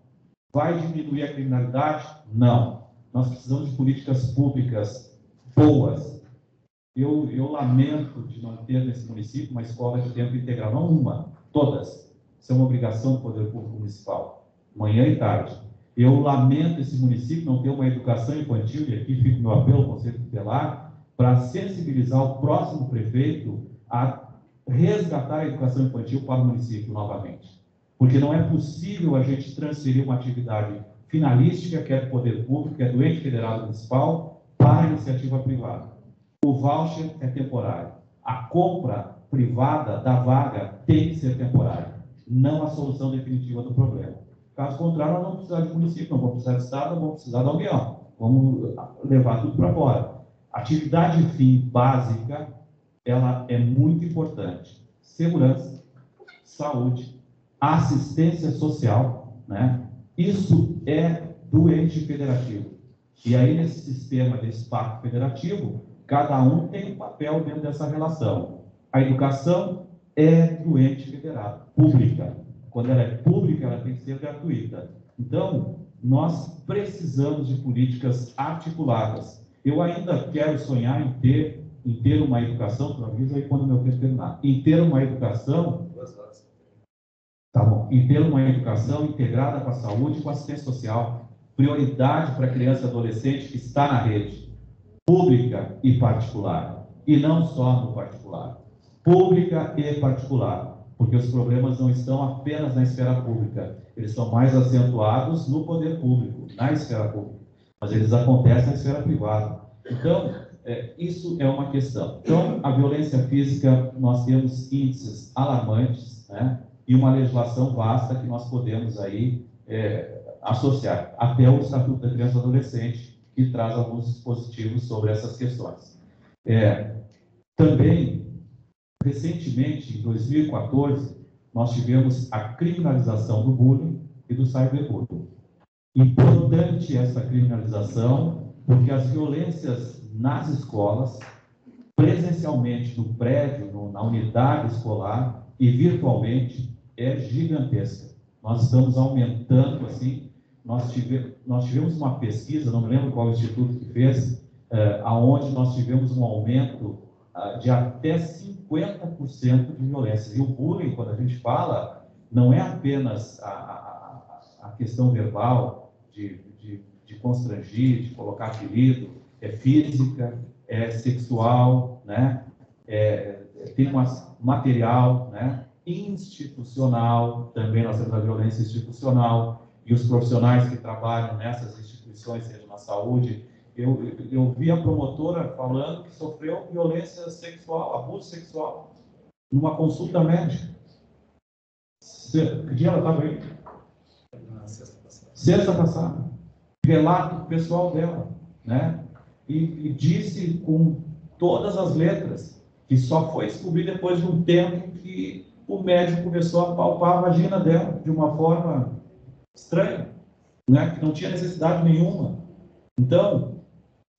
Vai diminuir a criminalidade? Não. Nós precisamos de políticas públicas boas. Eu lamento de não ter nesse município uma escola de tempo integral, não uma, todas. Isso é uma obrigação do Poder Público Municipal, manhã e tarde. Eu lamento esse município não ter uma educação infantil, e aqui fica o meu apelo ao Conselho Tutelar, para sensibilizar o próximo prefeito a resgatar a educação infantil para o município novamente. Porque não é possível a gente transferir uma atividade finalística, que é do Poder Público, que é do ente federado municipal, para a iniciativa privada. O voucher é temporário. A compra privada da vaga tem que ser temporária, não a solução definitiva do problema. Caso contrário, nós não vamos precisar de município, não vamos precisar de Estado, não vamos precisar da União. Vamos levar tudo para fora. Atividade fim básica, ela é muito importante. Segurança, saúde, assistência social, né? Isso é do ente federativo. E aí, nesse sistema desse pacto federativo, cada um tem um papel dentro dessa relação. A educação é do ente federado, pública. Quando ela é pública, ela tem que ser gratuita. Então, nós precisamos de políticas articuladas. Eu ainda quero sonhar em ter uma educação, tu avisa aí quando o meu tempo terminar, em ter uma educação, tá bom, em ter uma educação integrada com a saúde e com a assistência social, prioridade para a criança e adolescente que está na rede, pública e particular, e não só no particular, pública e particular, porque os problemas não estão apenas na esfera pública, eles estão mais acentuados no poder público, na esfera pública, mas eles acontecem na esfera privada. Então, isso é uma questão. Então, a violência física, nós temos índices alarmantes, né? E uma legislação vasta que nós podemos aí associar, até o Estatuto da Criança e do Adolescente, que traz alguns dispositivos sobre essas questões. Também, recentemente, em 2014, nós tivemos a criminalização do bullying e do cyberbullying. Importante essa criminalização, porque as violências nas escolas, presencialmente no prédio, na unidade escolar e virtualmente, é gigantesca. Nós estamos aumentando, assim, nós tivemos uma pesquisa, não me lembro qual instituto que fez, aonde nós tivemos um aumento de até 50% de violência. E o bullying, quando a gente fala, não é apenas a questão verbal, de constrangir, de colocar apelido, é física, é sexual, né? Tem material, né? Institucional, também nós temos a violência institucional, e os profissionais que trabalham nessas instituições, seja na saúde, eu vi a promotora falando que sofreu violência sexual, abuso sexual, numa consulta médica. Que dia ela estava aí? Sexta passada. Relato pessoal dela, né? E disse com todas as letras que só foi descobrir depois de um tempo que o médico começou a palpar a vagina dela de uma forma estranha, né? Que não tinha necessidade nenhuma. Então,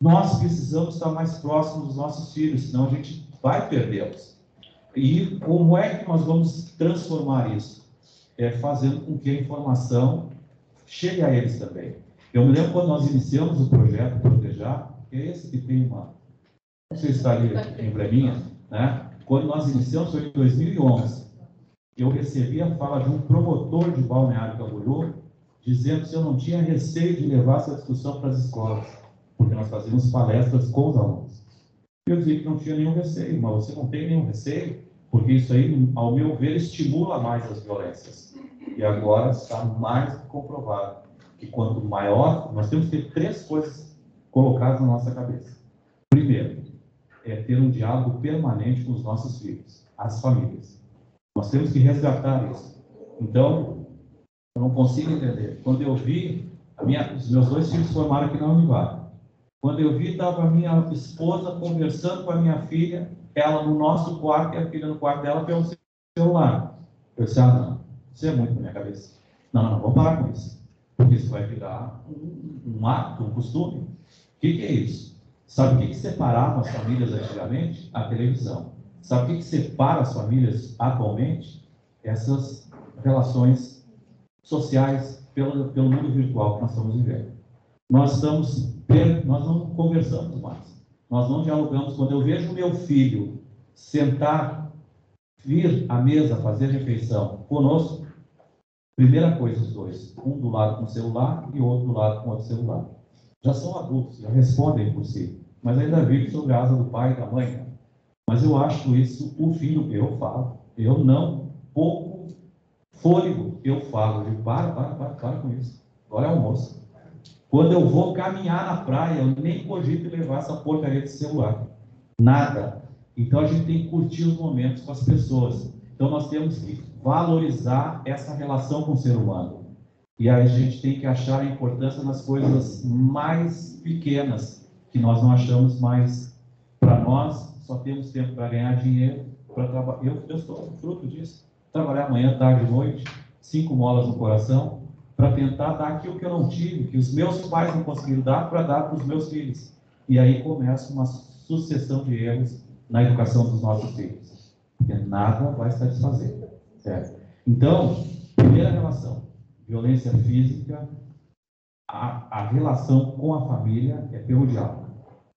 nós precisamos estar mais próximos dos nossos filhos, senão a gente vai perdê-los. E como é que nós vamos transformar isso? Fazendo com que a informação chegue a eles também. Eu me lembro quando nós iniciamos o projeto Protejar, que é esse que tem uma... Não sei se está ali em embleminha, né? Quando nós iniciamos, foi em 2011, eu recebi a fala de um promotor de Balneário Camboriú, dizendo que eu não tinha receio de levar essa discussão para as escolas, porque nós fazíamos palestras com os alunos. Eu dizia que não tinha nenhum receio, mas você não tem nenhum receio, porque isso aí, ao meu ver, estimula mais as violências. E agora está mais comprovado que quanto maior, nós temos que ter 3 coisas colocadas na nossa cabeça. Primeiro, ter um diálogo permanente com os nossos filhos, as famílias. Nós temos que resgatar isso. Então, eu não consigo entender. Quando eu vi, os meus 2 filhos formaram aqui na Univar. Quando eu vi, estava a minha esposa conversando com a minha filha, ela no nosso quarto e a filha no quarto dela pelo celular. Eu disse, não, isso é muito na minha cabeça. Não, vamos parar com isso. Porque isso vai virar um hábito, um costume. O que é isso? Sabe o que separava as famílias antigamente? A televisão. Sabe o que separa as famílias atualmente? Essas relações sociais pelo mundo virtual que nós estamos vivendo. Nós não conversamos mais. Nós não dialogamos. Quando eu vejo meu filho sentar, vir à mesa fazer refeição conosco, primeira coisa, os 2, um do lado com o celular e o outro do lado com outro celular. Já são adultos, já respondem por si, mas ainda vivem sobre a asa do pai e da mãe. Né? Mas eu acho isso o fim, eu falo. Eu não, pouco fôlego, eu falo. Eu digo, para com isso. Agora é almoço. Quando eu vou caminhar na praia, eu nem cogito levar essa porcaria de celular. Nada. Então a gente tem que curtir os momentos com as pessoas. Então nós temos que valorizar essa relação com o ser humano. E aí a gente tem que achar a importância nas coisas mais pequenas, que nós não achamos mais. Para nós, só temos tempo para ganhar dinheiro, para trabalhar. Eu estou fruto disso. Trabalhar manhã, tarde e noite, 5 molas no coração, para tentar dar aquilo que eu não tive, que os meus pais não conseguiram dar, para dar para os meus filhos. E aí começa uma sucessão de erros na educação dos nossos filhos. Porque nada vai satisfazer. Certo? Então, primeira relação. Violência física, a relação com a família é pelo diálogo.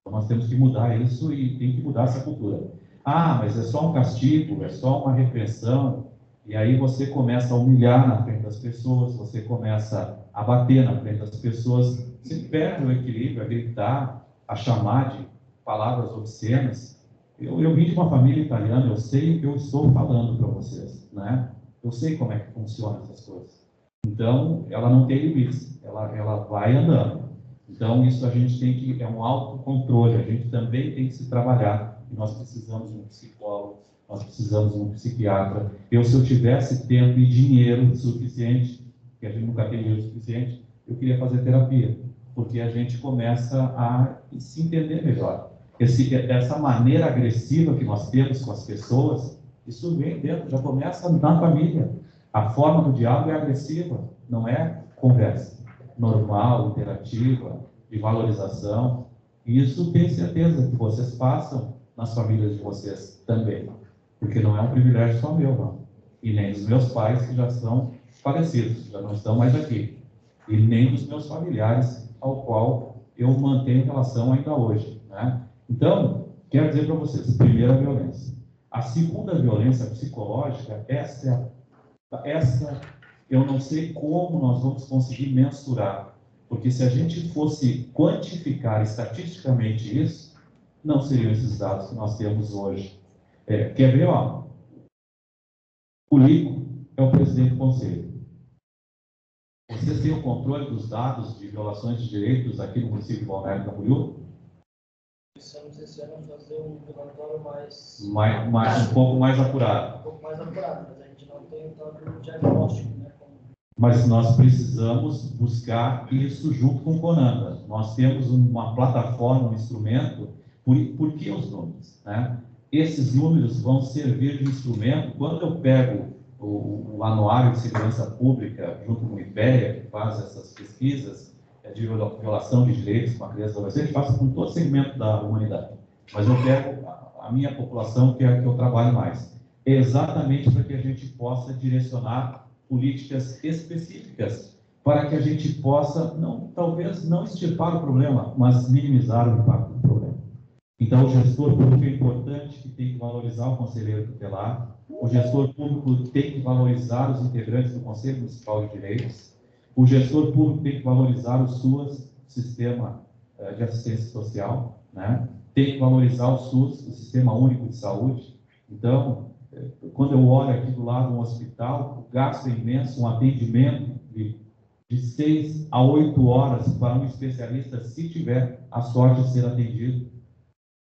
Então, nós temos que mudar isso e tem que mudar essa cultura. Ah, mas é só um castigo, é só uma repressão, e aí você começa a humilhar na frente das pessoas, você começa a bater na frente das pessoas, você perde o equilíbrio, a gritar, a chamar de palavras obscenas. Eu vim de uma família italiana, eu sei o que eu estou falando para vocês, né? Eu sei como é que funcionam essas coisas. Então, ela não tem limites, ela vai andando. Então, isso a gente tem que, é um autocontrole, a gente também tem que se trabalhar, e nós precisamos de um psicólogo, nós precisamos de um psiquiatra. Se eu tivesse tempo e dinheiro suficiente, que a gente nunca tem dinheiro suficiente, eu queria fazer terapia, porque a gente começa a se entender melhor. Essa maneira agressiva que nós temos com as pessoas, isso vem dentro, já começa na família. A forma do diálogo é agressiva, não é conversa normal, interativa, de valorização. E isso tenho certeza que vocês passam nas famílias de vocês também, porque não é um privilégio só meu, não. E nem dos meus pais, que já são falecidos, já não estão mais aqui. E nem dos meus familiares, ao qual eu mantenho relação ainda hoje, né? Então, quero dizer para vocês, primeira violência. A segunda violência psicológica, essa eu não sei como nós vamos conseguir mensurar, porque se a gente fosse quantificar estatisticamente isso, não seriam esses dados que nós temos hoje. Quer ver, ó? O Lico é o presidente do conselho. Vocês têm o controle dos dados de violações de direitos aqui no município de Balneário Camboriú? Precisamos esse ano fazer um relatório um pouco mais apurado. Um pouco mais apurado, mas a gente não tem o tal do diagnóstico, né? Mas nós precisamos buscar isso junto com o Conanda. Nós temos uma plataforma, um instrumento. Por que os números? Né? Esses números vão servir de instrumento. Quando eu pego o Anuário de Segurança Pública, junto com o IPEA, que faz essas pesquisas de violação de direitos com a criança e adolescente, faço com todo segmento da humanidade. Mas eu pego a minha população, que é a que eu trabalho mais. Exatamente para que a gente possa direcionar políticas específicas para que a gente possa, talvez não extirpar o problema, mas minimizar o impacto do problema. Então, o gestor público é importante, que tem que valorizar o conselheiro tutelar, o gestor público tem que valorizar os integrantes do Conselho Municipal de Direitos, o gestor público tem que valorizar o SUAS, Sistema de Assistência Social, né? Tem que valorizar o SUS, o Sistema Único de Saúde. Então, quando eu olho aqui do lado um hospital, o gasto é imenso, um atendimento de 6 a 8 horas para um especialista, se tiver a sorte de ser atendido.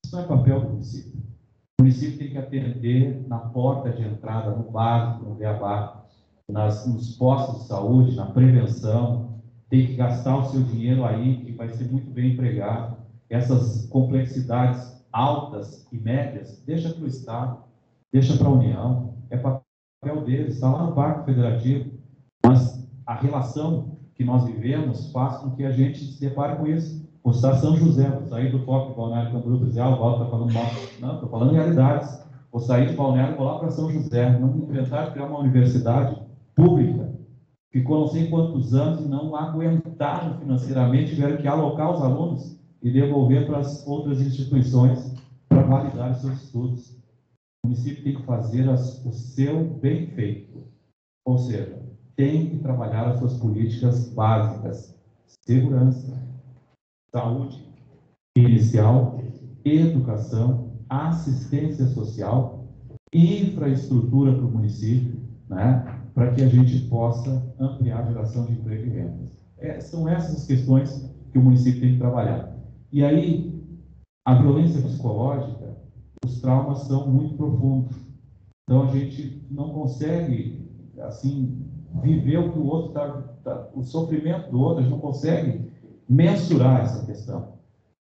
Isso não é papel do município. O município tem que atender na porta de entrada, no básico, no beabá, nos postos de saúde, na prevenção. Tem que gastar o seu dinheiro aí, que vai ser muito bem empregado. Essas complexidades altas e médias, deixa para o Estado, deixa para a União, é papel deles, está lá no Pacto Federativo. Mas a relação que nós vivemos faz com que a gente se depare com isso. Vou citar São José, vou sair do foco de Balneário Camboriú, dizer, o Valdo está falando mal. Não, estou falando realidades. Vou sair de Balneário e vou lá para São José. Não inventar de criar uma universidade pública. Ficou não sei quantos anos e não aguentaram financeiramente, tiveram que alocar os alunos e devolver para as outras instituições para validar os seus estudos. O município tem que fazer o seu bem feito. Ou seja, tem que trabalhar as suas políticas básicas. Segurança, saúde inicial, educação, assistência social, infraestrutura para o município, né, para que a gente possa ampliar a geração de emprego e rendas. São essas as questões que o município tem que trabalhar. E aí, a violência psicológica, os traumas são muito profundos. Então, a gente não consegue, assim, viver o que o outro o sofrimento do outro, a gente não consegue mensurar essa questão.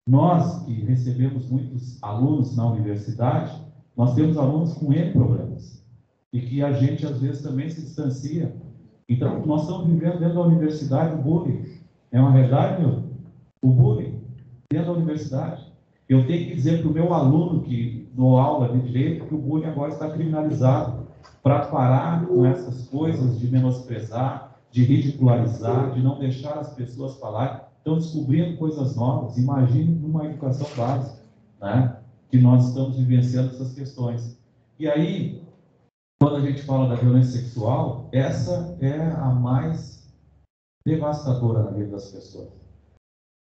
Nós que recebemos muitos alunos na universidade, nós temos alunos com N problemas e que a gente às vezes também se distancia. Então, nós estamos vivendo dentro da universidade o bullying. É uma verdade, meu? O bullying dentro da universidade. Eu tenho que dizer para o meu aluno que dou aula de direito que o bullying agora está criminalizado, para parar com essas coisas de menosprezar, de ridicularizar, de não deixar as pessoas falar. Estão descobrindo coisas novas. Imagine numa educação básica, né, que nós estamos vivenciando essas questões. E aí, quando a gente fala da violência sexual, essa é a mais devastadora na vida das pessoas.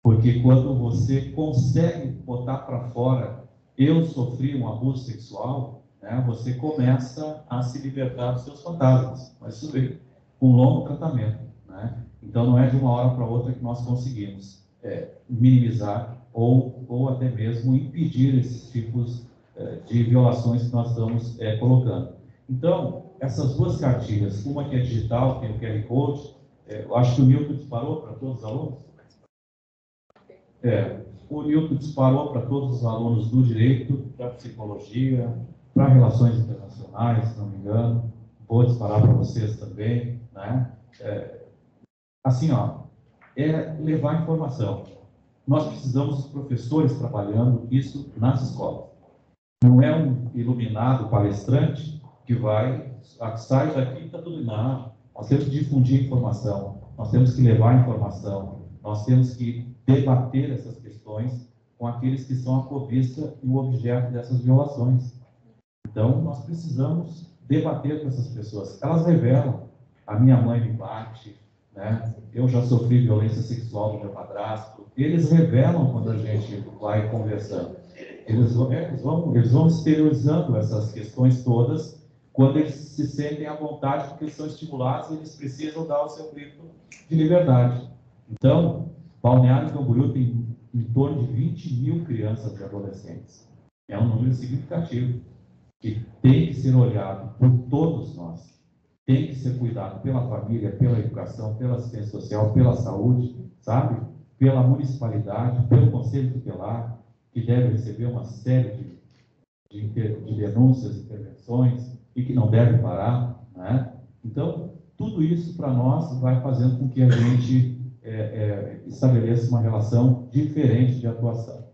Porque quando você consegue botar para fora, eu sofri um abuso sexual, né, você começa a se libertar dos seus fantasmas. Mas isso vem com um longo tratamento, né? Então não é de uma hora para outra que nós conseguimos minimizar ou até mesmo impedir esses tipos de violações que nós estamos colocando. Então, essas duas cartilhas, uma que é digital, tem o QR Code, eu acho que o Nilton disparou para todos os alunos. O Nilton disparou para todos os alunos do direito, para psicologia, para relações internacionais, se não me engano. Vou disparar para vocês também, né? Assim, ó, é levar informação. Nós precisamos dos professores trabalhando isso nas escolas. Não é um iluminado palestrante que sai daqui e está tudo não. Nós temos que difundir informação, nós temos que levar informação, nós temos que debater essas questões com aqueles que são a cobiça e o objeto dessas violações. Então, nós precisamos debater com essas pessoas. Elas revelam. A minha mãe me bate, né? Eu já sofri violência sexual do meu padrasto. Eles revelam quando a gente vai conversando. Eles vão exteriorizando essas questões todas quando eles se sentem à vontade, porque eles são estimulados e eles precisam dar o seu grito de liberdade. Então, Balneário Camboriú tem em torno de 20 mil crianças e adolescentes. É um número significativo, que tem que ser olhado por todos nós. Tem que ser cuidado pela família, pela educação, pela assistência social, pela saúde, sabe? Pela municipalidade, pelo Conselho Tutelar, que deve receber uma série de denúncias, intervenções, e que não deve parar, né? Então, tudo isso para nós vai fazendo com que a gente estabeleça uma relação diferente de atuação.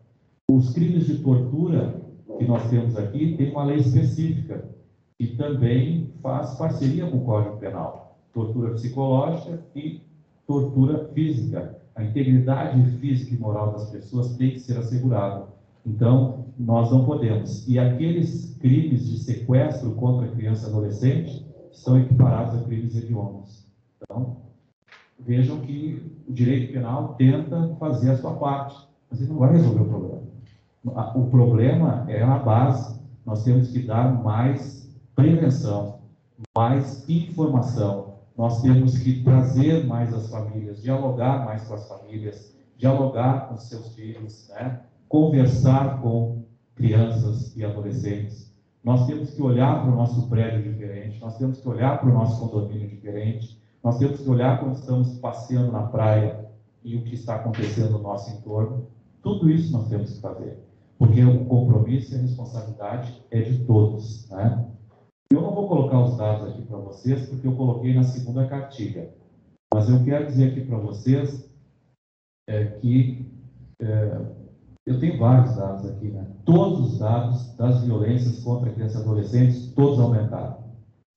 Os crimes de tortura que nós temos aqui tem uma lei específica que também faz parceria com o Código Penal. Tortura psicológica e tortura física. A integridade física e moral das pessoas tem que ser assegurada. Então, nós não podemos. E aqueles crimes de sequestro contra criança e adolescente são equiparados a crimes hediondos. Então, vejam que o direito penal tenta fazer a sua parte, mas ele não vai resolver o problema. O problema é a base. Nós temos que dar mais prevenção, mais informação. Nós temos que trazer mais as famílias, dialogar mais com as famílias, dialogar com os seus filhos, né? Conversar com crianças e adolescentes. Nós temos que olhar para o nosso prédio diferente, nós temos que olhar para o nosso condomínio diferente, nós temos que olhar quando estamos passeando na praia e o que está acontecendo no nosso entorno. Tudo isso nós temos que fazer, porque o compromisso e a responsabilidade é de todos, né? Eu não vou colocar os dados aqui para vocês, porque eu coloquei na segunda cartilha, mas eu quero dizer aqui para vocês que eu tenho vários dados aqui, né? Todos os dados das violências contra crianças e adolescentes, todos aumentaram.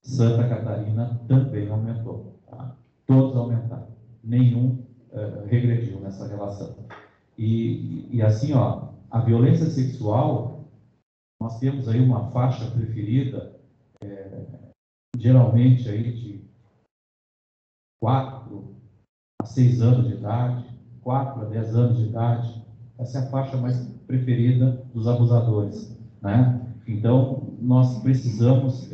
Santa Catarina também aumentou, tá? Todos aumentaram. Nenhum regrediu nessa relação. E assim, ó, a violência sexual, nós temos aí uma faixa preferida, geralmente aí de 4 a 6 anos de idade, 4 a 10 anos de idade. Essa é a faixa mais preferida dos abusadores, né? Então, nós precisamos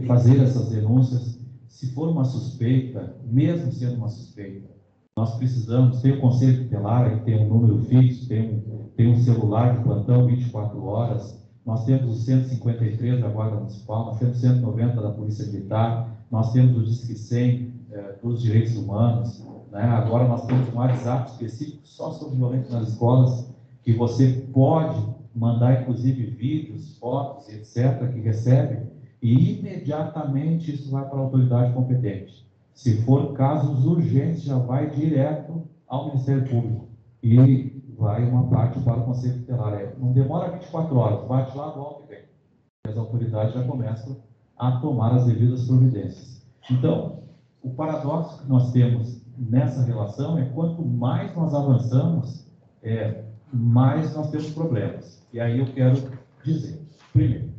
fazer essas denúncias. Se for uma suspeita, mesmo sendo uma suspeita, nós precisamos, tem o Conselho Tutelar, aí tem um número fixo, tem um celular de plantão 24 horas, nós temos os 153 da Guarda Municipal, nós temos 190 da Polícia Militar, nós temos o Disque 100 dos Direitos Humanos, né? Agora nós temos um WhatsApp específico só sobre violência nas escolas, que você pode mandar, inclusive, vídeos, fotos, etc., que recebe, e imediatamente isso vai para a autoridade competente. Se for casos urgentes, já vai direto ao Ministério Público e vai uma parte para o Conselho Tutelar. Não demora 24 horas, bate lá, volta e vem. As autoridades já começam a tomar as devidas providências. Então, o paradoxo que nós temos nessa relação é quanto mais nós avançamos, mais nós temos problemas. E aí eu quero dizer, primeiro,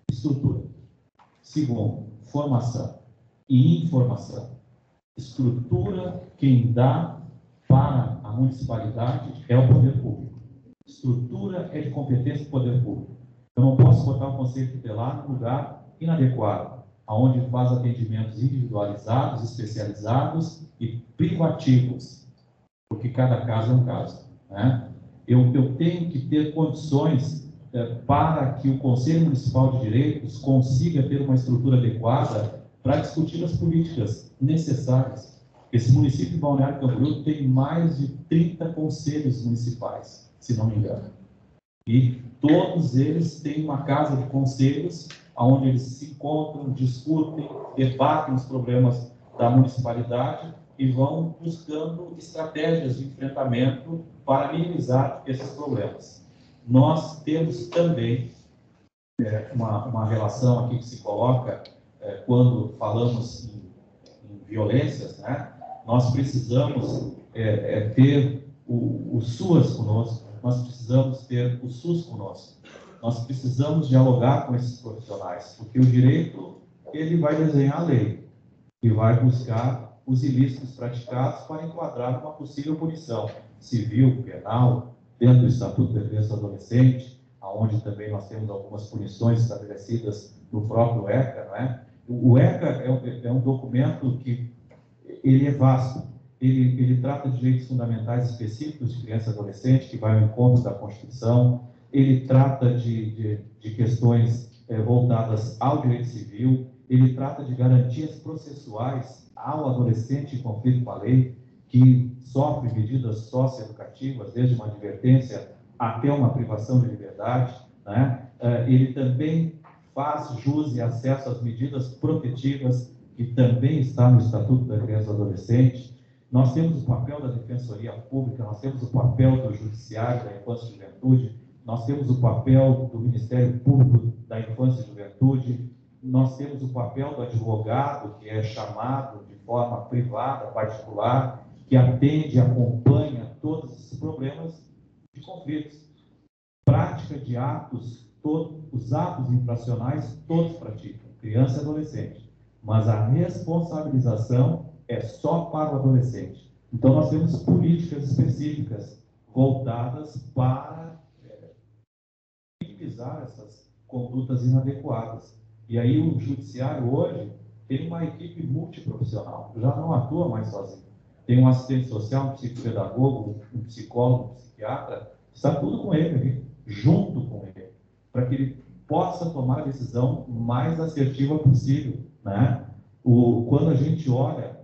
estrutura. Segundo, formação e informação. Estrutura, quem dá para a municipalidade é o poder público. Estrutura é de competência do poder público. Eu não posso botar o Conselho Tutelar num lugar inadequado, onde faz atendimentos individualizados, especializados e privativos, porque cada caso é um caso, né? Eu tenho que ter condições para que o Conselho Municipal de Direitos consiga ter uma estrutura adequada para discutir as políticas necessárias. Esse município de Balneário Camboriú tem mais de 30 conselhos municipais, se não me engano. E todos eles têm uma casa de conselhos, onde eles se encontram, discutem, debatem os problemas da municipalidade e vão buscando estratégias de enfrentamento para minimizar esses problemas. Nós temos também uma relação aqui que se coloca quando falamos em violências, né? Nós precisamos ter o SUAS conosco, nós precisamos ter o SUS conosco, nós precisamos dialogar com esses profissionais, porque o direito ele vai desenhar a lei e vai buscar os ilícitos praticados para enquadrar uma possível punição civil, penal, dentro do Estatuto de Defesa do Adolescente, onde também nós temos algumas punições estabelecidas no próprio ECA, né? O ECA é um documento que ele é vasto, ele trata de direitos fundamentais específicos de criança e adolescente, que vai ao encontro da Constituição, ele trata de questões voltadas ao direito civil, ele trata de garantias processuais ao adolescente em conflito com a lei, que sofre medidas socioeducativas, desde uma advertência até uma privação de liberdade, né? Ele também faz jus e acesso às medidas protetivas, que também está no Estatuto da Criança e do Adolescente. Nós temos o papel da Defensoria Pública, nós temos o papel do Judiciário da Infância e Juventude, nós temos o papel do Ministério Público da Infância e Juventude, nós temos o papel do advogado, que é chamado de forma privada, particular, que atende e acompanha todos esses problemas de conflitos. Prática de atos, os atos infracionais, todos praticam, criança e adolescente. Mas a responsabilização é só para o adolescente. Então, nós temos políticas específicas voltadas para minimizar essas condutas inadequadas. E aí, o Judiciário hoje tem uma equipe multiprofissional, já não atua mais sozinho. Tem um assistente social, um psicopedagogo, um psicólogo, um psiquiatra, está tudo com ele aqui, junto com ele, para que ele possa tomar a decisão mais assertiva possível, né? Quando a gente olha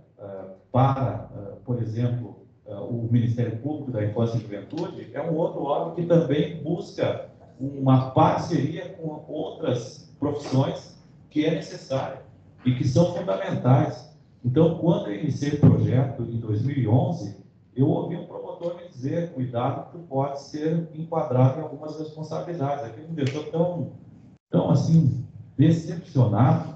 para, por exemplo, o Ministério Público da Infância e Juventude, é um outro órgão que também busca uma parceria com outras profissões que é necessária e que são fundamentais. Então, quando eu iniciei o projeto em 2011, eu ouvi um promotor me dizer, cuidado, que tu pode ser enquadrado em algumas responsabilidades. Aquilo me deixou tão assim, decepcionado,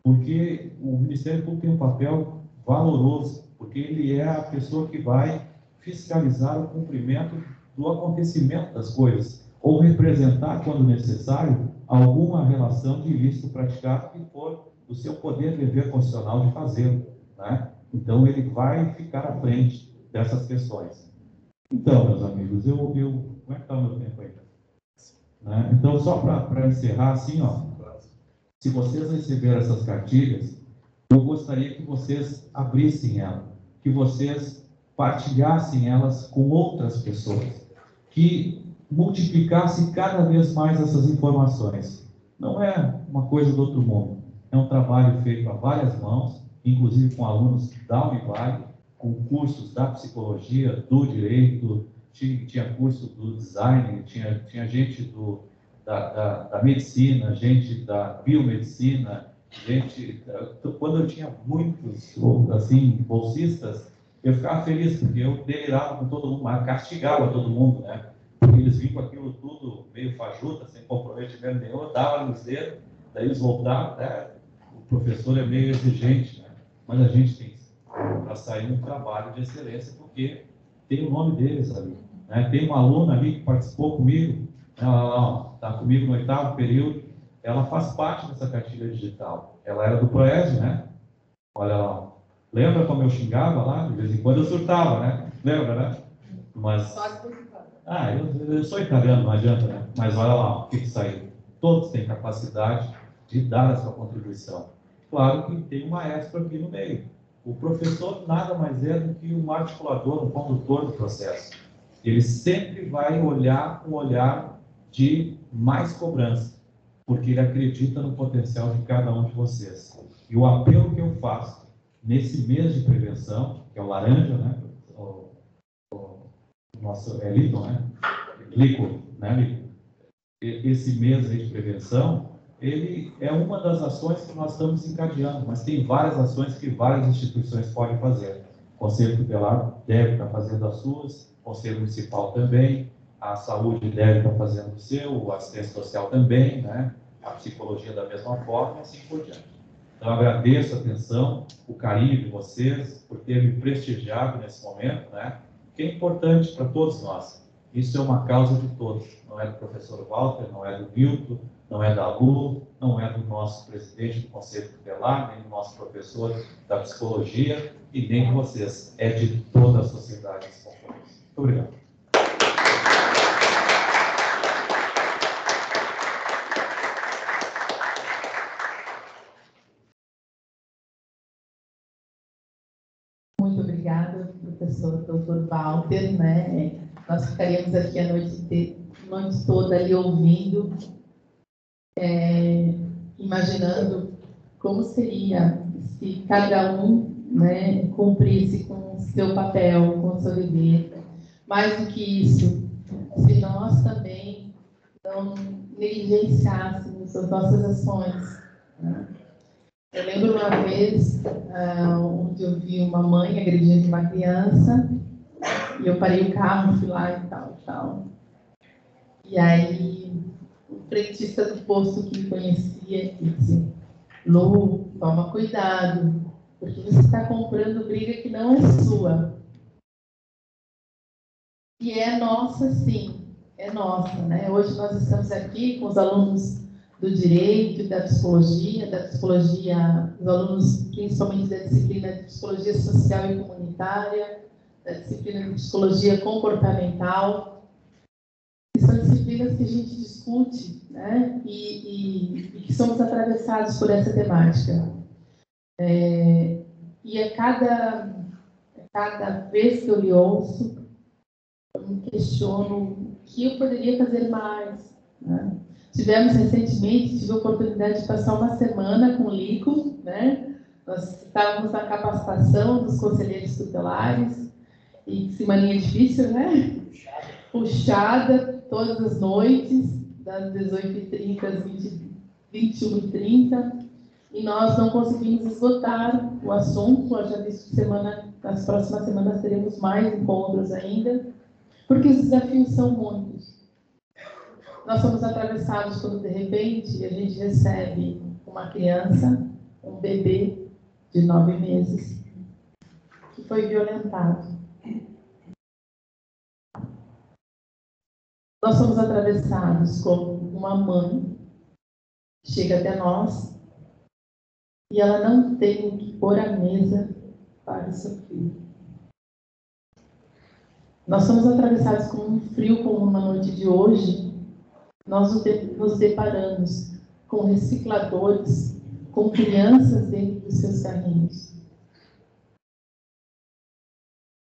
porque o Ministério Público tem um papel valoroso, porque ele é a pessoa que vai fiscalizar o cumprimento do acontecimento das coisas, ou representar, quando necessário, alguma relação de ilícito praticado que for do seu poder e dever constitucional de fazê-lo, né? Então, ele vai ficar à frente dessas questões. Então, meus amigos, como é que está o meu tempo aí? Né? Então, só para encerrar, assim, ó, se vocês receberam essas cartilhas, eu gostaria que vocês abrissem elas, que vocês partilhassem elas com outras pessoas, que multiplicasse cada vez mais essas informações. Não é uma coisa do outro mundo. É um trabalho feito a várias mãos, inclusive com alunos da Univale, com cursos da psicologia, do direito, tinha curso do design, tinha gente da medicina, gente da biomedicina, gente... Quando eu tinha muitos, assim, bolsistas, eu ficava feliz, porque eu delirava com todo mundo, mas castigava todo mundo, né? Porque eles vinham com aquilo tudo meio fajuta, sem comprometimento nenhum, eu dava nos dedos, daí eles voltavam, né? O professor é meio exigente, né? Mas a gente tem para sair um trabalho de excelência, porque tem o nome deles ali, né? Tem uma aluna ali que participou comigo, ela está comigo no 8º período, ela faz parte dessa cartilha digital, ela era do Proed, né? Olha lá, lembra como eu xingava lá? De vez em quando eu surtava, né? Lembra, né? Mas... eu sou italiano, não adianta, né? Mas olha lá, o que saiu. Todos têm capacidade de dar a sua contribuição. Claro que tem um maestro aqui no meio. O professor nada mais é do que um articulador, um condutor do processo. Ele sempre vai olhar um olhar de mais cobrança, porque ele acredita no potencial de cada um de vocês. E o apelo que eu faço nesse mês de prevenção, que é o laranja, né? Nosso Lico, né? Lico, né, Lico? Esse mês aí de prevenção, ele é uma das ações que nós estamos encadeando, mas tem várias ações que várias instituições podem fazer. O Conselho Tutelar deve estar fazendo as suas, o Conselho Municipal também, a saúde deve estar fazendo o seu, a assistência social também, né? A psicologia da mesma forma e assim por diante. Então, agradeço a atenção, o carinho de vocês, por ter me prestigiado nesse momento, né? Que é importante para todos nós. Isso é uma causa de todos. Não é do professor Walter, não é do Milton, não é da Lu, não é do nosso presidente do Conselho Tutelar, nem do nosso professor da psicologia e nem de vocês. É de toda a sociedade esse compromisso. Muito obrigado. Muito obrigada, professor Dr. Walter, né? Nós ficaríamos aqui a noite toda ali ouvindo, imaginando como seria se cada um, né, cumprisse com o seu papel, com o seu dever. Mais do que isso, se nós também não negligenciássemos as nossas ações, né? Eu lembro uma vez onde eu vi uma mãe agredindo uma criança e eu parei o carro, fui lá e tal. E aí o frentista do posto que me conhecia disse: Lu, toma cuidado, porque você está comprando briga que não é sua. E é nossa, sim, é nossa, né? Hoje nós estamos aqui com os alunos do direito, da psicologia, os alunos principalmente da disciplina de psicologia social e comunitária, da disciplina de psicologia comportamental, que são disciplinas que a gente discute, né? E que somos atravessados por essa temática. E a cada vez que eu lhe ouço, eu me questiono o que eu poderia fazer mais, né? Tive a oportunidade de passar uma semana com o Lico, né? Nós estávamos na capacitação dos conselheiros tutelares, e semaninha difícil, né? Puxada, todas as noites, das 18h30 às 21h30, e nós não conseguimos esgotar o assunto. Eu já disse que nas próximas semanas teremos mais encontros ainda, porque os desafios são muitos. Nós somos atravessados quando, de repente, a gente recebe uma criança, um bebê de 9 meses, que foi violentado. Nós somos atravessados como uma mãe que chega até nós e ela não tem o que pôr à mesa para o seu filho. Nós somos atravessados com um frio, como na noite de hoje. Nós nos deparamos com recicladores, com crianças dentro dos seus carrinhos.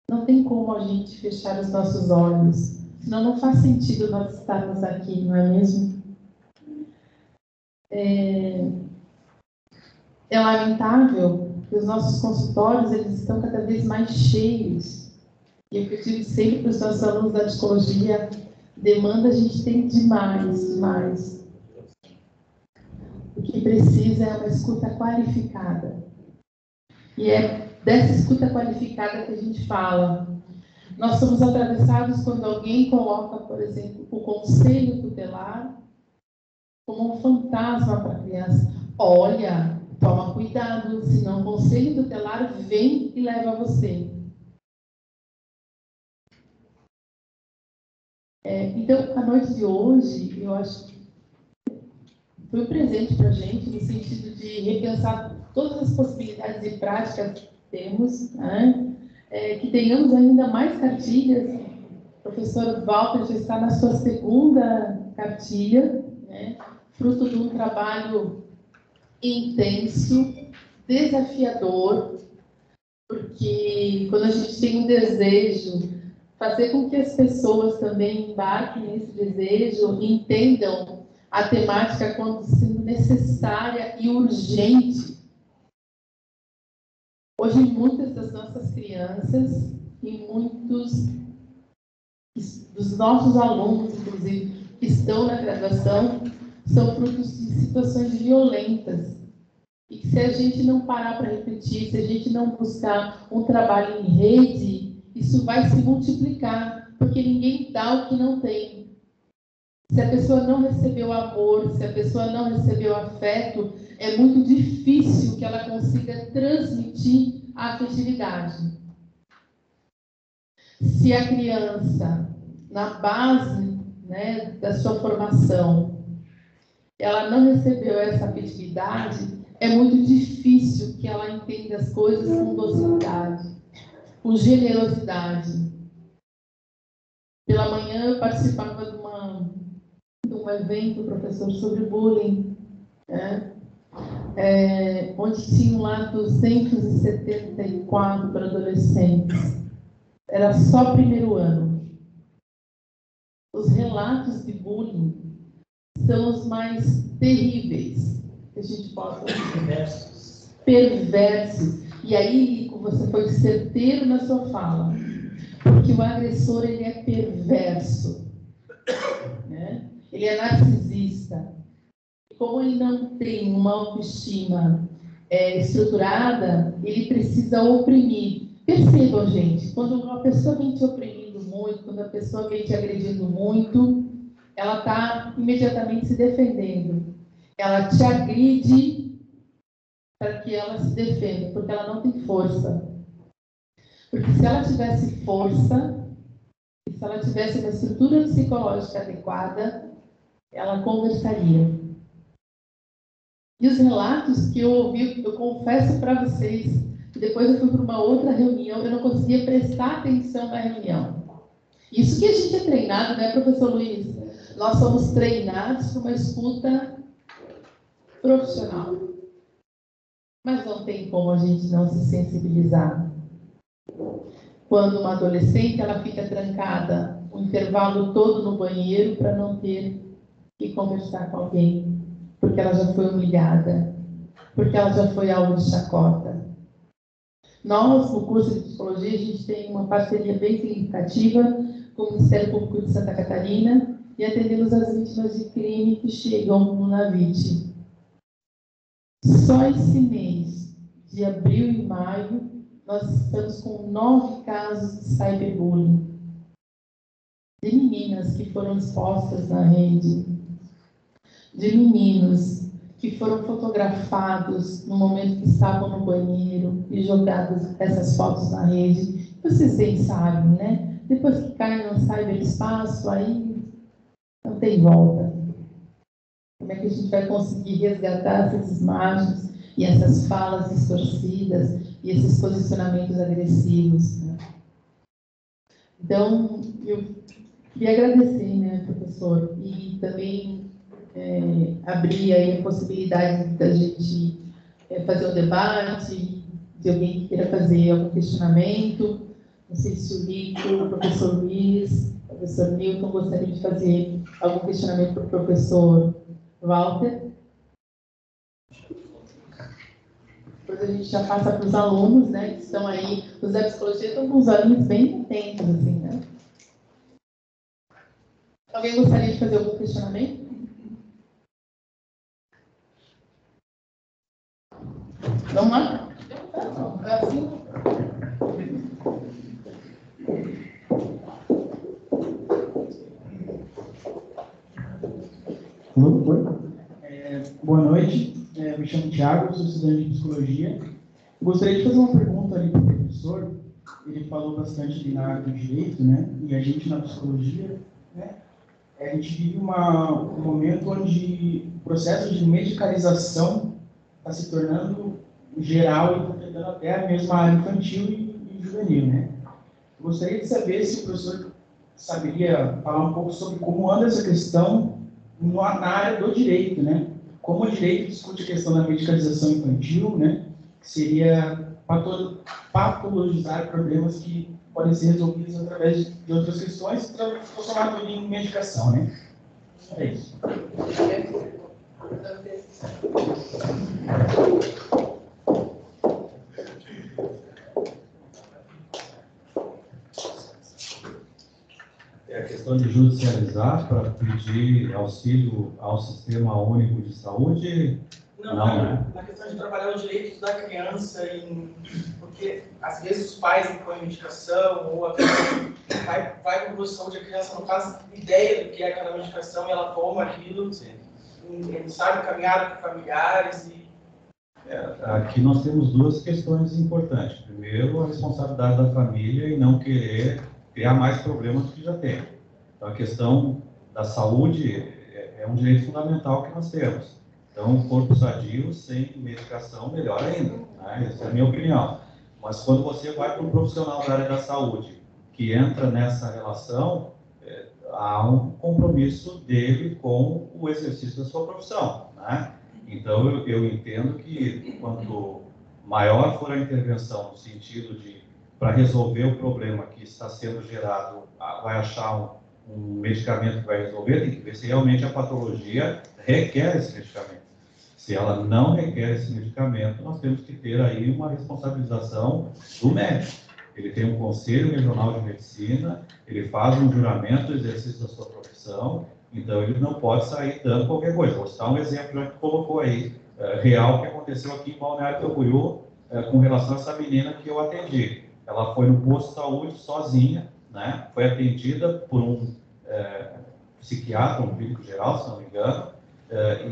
Não tem como a gente fechar os nossos olhos Senão não faz sentido nós estarmos aqui, não é mesmo? É lamentável que os nossos consultórios eles estão cada vez mais cheios. E eu digo sempre para os nossos alunos da psicologia, demanda a gente tem demais. O que precisa é uma escuta qualificada. E é dessa escuta qualificada que a gente fala. Nós somos atravessados quando alguém coloca, por exemplo, o conselho tutelar como um fantasma para a criança. Olha, toma cuidado, senão o conselho tutelar vem e leva você. Então, a noite de hoje, eu acho que foi um presente para a gente, no sentido de repensar todas as possibilidades e práticas que temos, né? Que tenhamos ainda mais cartilhas. O professor Walter já está na sua segunda cartilha, né? Fruto de um trabalho intenso, desafiador, porque quando a gente tem um desejo, fazer com que as pessoas também embarquem nesse desejo, entendam a temática como sendo necessária e urgente. Hoje, muitas das nossas crianças e muitos dos nossos alunos, inclusive, que estão na graduação, são frutos de situações violentas. E que se a gente não parar para refletir, se a gente não buscar um trabalho em rede, isso vai se multiplicar, porque ninguém dá o que não tem. Se a pessoa não recebeu amor, se a pessoa não recebeu afeto, é muito difícil que ela consiga transmitir a afetividade. Se a criança, na base, né, da sua formação, ela não recebeu essa afetividade, é muito difícil que ela entenda as coisas com docilidade, com generosidade. Pela manhã eu participava de um evento, professor, sobre bullying, né? Onde tinham lá 274 para adolescentes. Era só primeiro ano. Os relatos de bullying são os mais terríveis que a gente possa dizer. Perversos. E aí, você foi certeiro na sua fala. Porque o agressor, ele é perverso. Né? Ele é narcisista. E como ele não tem uma autoestima estruturada, ele precisa oprimir. Percebam, gente, quando uma pessoa vem te oprimindo muito, quando a pessoa vem te agredindo muito, ela está imediatamente se defendendo. Ela te agride para que ela se defenda, porque ela não tem força. Porque se ela tivesse força, se ela tivesse uma estrutura psicológica adequada, ela conversaria. E os relatos que eu ouvi, eu confesso para vocês, que depois eu fui para uma outra reunião, eu não conseguia prestar atenção na reunião. Isso que a gente é treinado, né, professor Luiz? Nós somos treinados para uma escuta profissional. Mas não tem como a gente não se sensibilizar. Quando uma adolescente, ela fica trancada o intervalo todo no banheiro para não ter que conversar com alguém, porque ela já foi humilhada, porque ela já foi alvo de chacota. Nós, no curso de psicologia, a gente tem uma parceria bem significativa com o Ministério Público de Santa Catarina e atendemos as vítimas de crime que chegam no NAVIT. Só esse mês, de abril e maio, nós estamos com 9 casos de cyberbullying. De meninas que foram expostas na rede, de meninos que foram fotografados no momento que estavam no banheiro e jogadas essas fotos na rede. Vocês bem sabem, né? Depois que cai no cyberespaço, aí não tem volta. Como é que a gente vai conseguir resgatar essas imagens e essas falas distorcidas e esses posicionamentos agressivos, né? Então, eu queria agradecer, né, professor, e também abrir aí a possibilidade da gente fazer um debate, de alguém que queira fazer algum questionamento, Não sei se o Rico, o professor Luiz, o professor Newton gostaria de fazer algum questionamento para o professor Walter. Depois a gente já passa para os alunos, né, que estão aí. Os da psicologia estão com os alunos bem atentos, assim, né? Alguém gostaria de fazer algum questionamento? Vamos lá? Assim. Boa noite, me chamo Thiago, sou estudante de psicologia. Gostaria de fazer uma pergunta ali para o professor. Ele falou bastante ali na área do direito, né? E a gente na psicologia, né? A gente vive um momento onde o processo de medicalização está se tornando geral e está afetando até a mesma área infantil e juvenil, né? Eu gostaria de saber se o professor saberia falar um pouco sobre como anda essa questão na área do direito, né? Como o direito discute a questão da medicalização infantil, né? Que seria patologizar problemas que podem ser resolvidos através de outras questões, transformar tudo em medicação, né? É isso. É a questão de judicializar para pedir auxílio ao Sistema Único de Saúde? Não, né? A questão de trabalhar os direitos da criança, porque às vezes os pais impõem medicação, ou a criança vai para o posto de saúde, a criança não faz ideia do que é aquela medicação e ela toma aquilo, não sabe caminhar com familiares. Aqui nós temos duas questões importantes. Primeiro, a responsabilidade da família e não querer criar mais problemas do que já tem. Então, a questão da saúde é um direito fundamental que nós temos. Então, um corpo sadio, sem medicação, melhor ainda, né? Essa é a minha opinião. Mas quando você vai para um profissional da área da saúde, que entra nessa relação, há um compromisso dele com o exercício da sua profissão, né? Então, eu entendo que quanto maior for a intervenção, no sentido de, para resolver o problema que está sendo gerado, vai achar um medicamento que vai resolver, tem que ver se realmente a patologia requer esse medicamento. Se ela não requer esse medicamento, nós temos que ter aí uma responsabilização do médico. Ele tem um conselho regional de medicina, ele faz um juramento do exercício da sua profissão, então ele não pode sair dando qualquer coisa. Vou citar um exemplo já que colocou aí, real, que aconteceu aqui em Balneário Camboriú, com relação a essa menina que eu atendi. Ela foi no posto de saúde sozinha, né? Foi atendida por um psiquiatra, um clínico geral, se não me engano,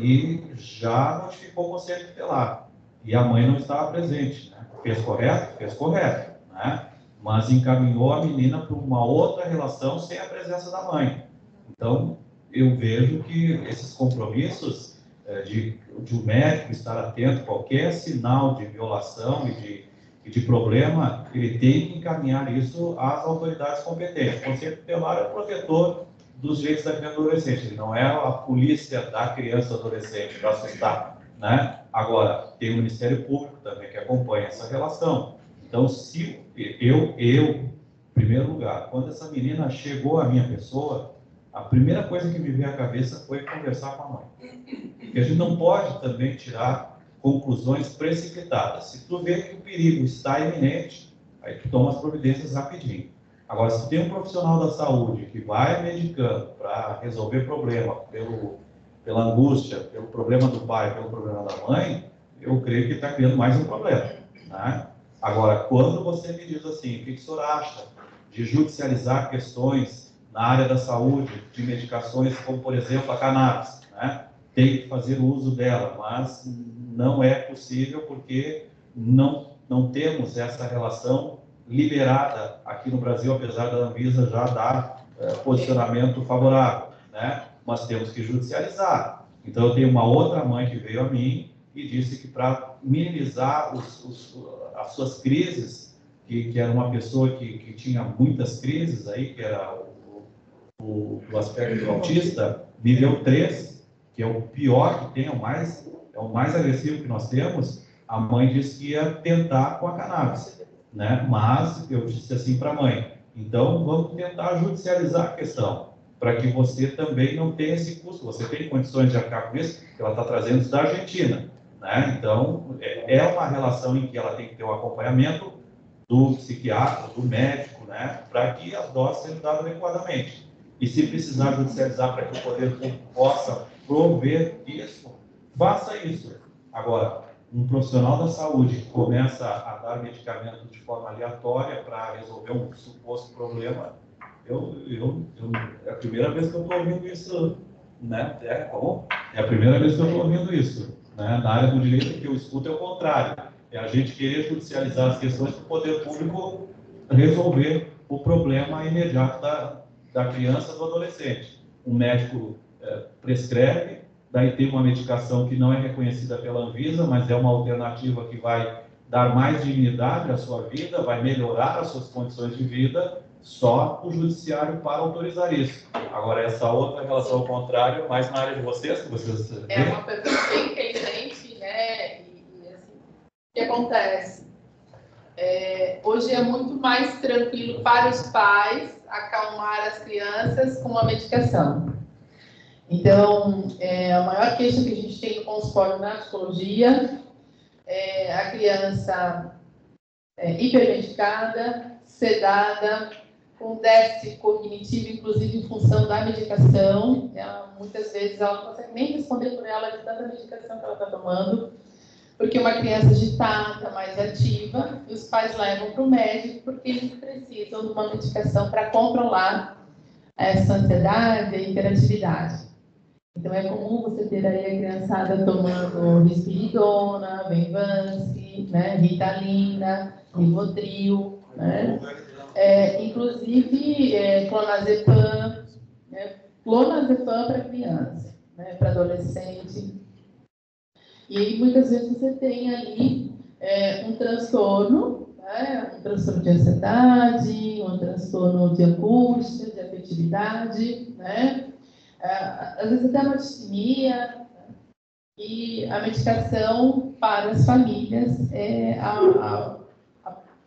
e já notificou o conselho tutelar. E a mãe não estava presente, né? Fez correto? Fez correto, né? Mas encaminhou a menina para uma outra relação sem a presença da mãe. Então, eu vejo que esses compromissos de um médico estar atento a qualquer sinal de violação e de problema, ele tem que encaminhar isso às autoridades competentes. O conselho tutelar é o protetor dos direitos da criança e do adolescente, ele não é a polícia da criança e do adolescente para assustar, né? Agora, tem o Ministério Público também que acompanha essa relação. Então, se em primeiro lugar, quando essa menina chegou à minha pessoa, a primeira coisa que me veio à cabeça foi conversar com a mãe. Porque a gente não pode também tirar conclusões precipitadas. Se tu vê que o perigo está iminente, aí tu toma as providências rapidinho. Agora, se tem um profissional da saúde que vai medicando para resolver problema pela angústia, pelo problema do pai, pelo problema da mãe, eu creio que está criando mais um problema, né? Agora, quando você me diz assim, o que o senhor acha de judicializar questões na área da saúde, de medicações como, por exemplo, a cannabis, né? Tem que fazer uso dela, mas não é possível porque não temos essa relação liberada aqui no Brasil, apesar da Anvisa já dar posicionamento favorável, né? Mas temos que judicializar. Então, eu tenho uma outra mãe que veio a mim e disse que para minimizar as suas crises, que era uma pessoa que tinha muitas crises aí, que era o aspecto autista, nível 3, que é o pior que tem, é o mais agressivo que nós temos, a mãe disse que ia tentar com a cannabis. né? Mas eu disse assim para a mãe, então vamos tentar judicializar a questão, para que você também não tenha esse custo. Você tem condições de arcar com isso, que ela está trazendo isso da Argentina, né? Então, é uma relação em que ela tem que ter um acompanhamento do psiquiatra, do médico, né? Para que as doses sejam dadas adequadamente. E se precisar judicializar para que o poder público possa prover isso, faça isso. Agora, um profissional da saúde que começa a dar medicamento de forma aleatória para resolver um suposto problema, é a primeira vez que eu estou ouvindo isso, né? É a primeira vez que eu estou ouvindo isso, né? Na área do direito, que eu escuto é o contrário. É a gente querer judicializar as questões para o poder público resolver o problema imediato da criança ou do adolescente. O médico prescreve, daí tem uma medicação que não é reconhecida pela Anvisa, mas é uma alternativa que vai dar mais dignidade à sua vida, vai melhorar as suas condições de vida, só o judiciário para autorizar isso. Agora, essa outra relação ao contrário, mais na área de vocês, que vocês... É uma pessoa bem inteligente, né? E assim, o que acontece? Hoje é muito mais tranquilo para os pais acalmar as crianças com uma medicação. Então, a maior queixa que a gente tem no consultório na psicologia é a criança hipermedicada, sedada, com déficit cognitivo, inclusive em função da medicação. Muitas vezes ela não consegue nem responder por ela de tanta medicação que ela está tomando, porque uma criança agitada, mais ativa, e os pais levam para o médico porque eles precisam de uma medicação para controlar essa ansiedade e hiperatividade. Então é comum você ter aí a criançada tomando risperidona, Venvanse, né, Ritalina, Rivotril, né? Inclusive clonazepam, né? Clonazepam para criança, né? Para adolescente. E aí muitas vezes você tem ali um transtorno, né? Um transtorno de ansiedade, um transtorno de angústia, de afetividade, né? Às vezes até uma distimia, e a medicação para as famílias é a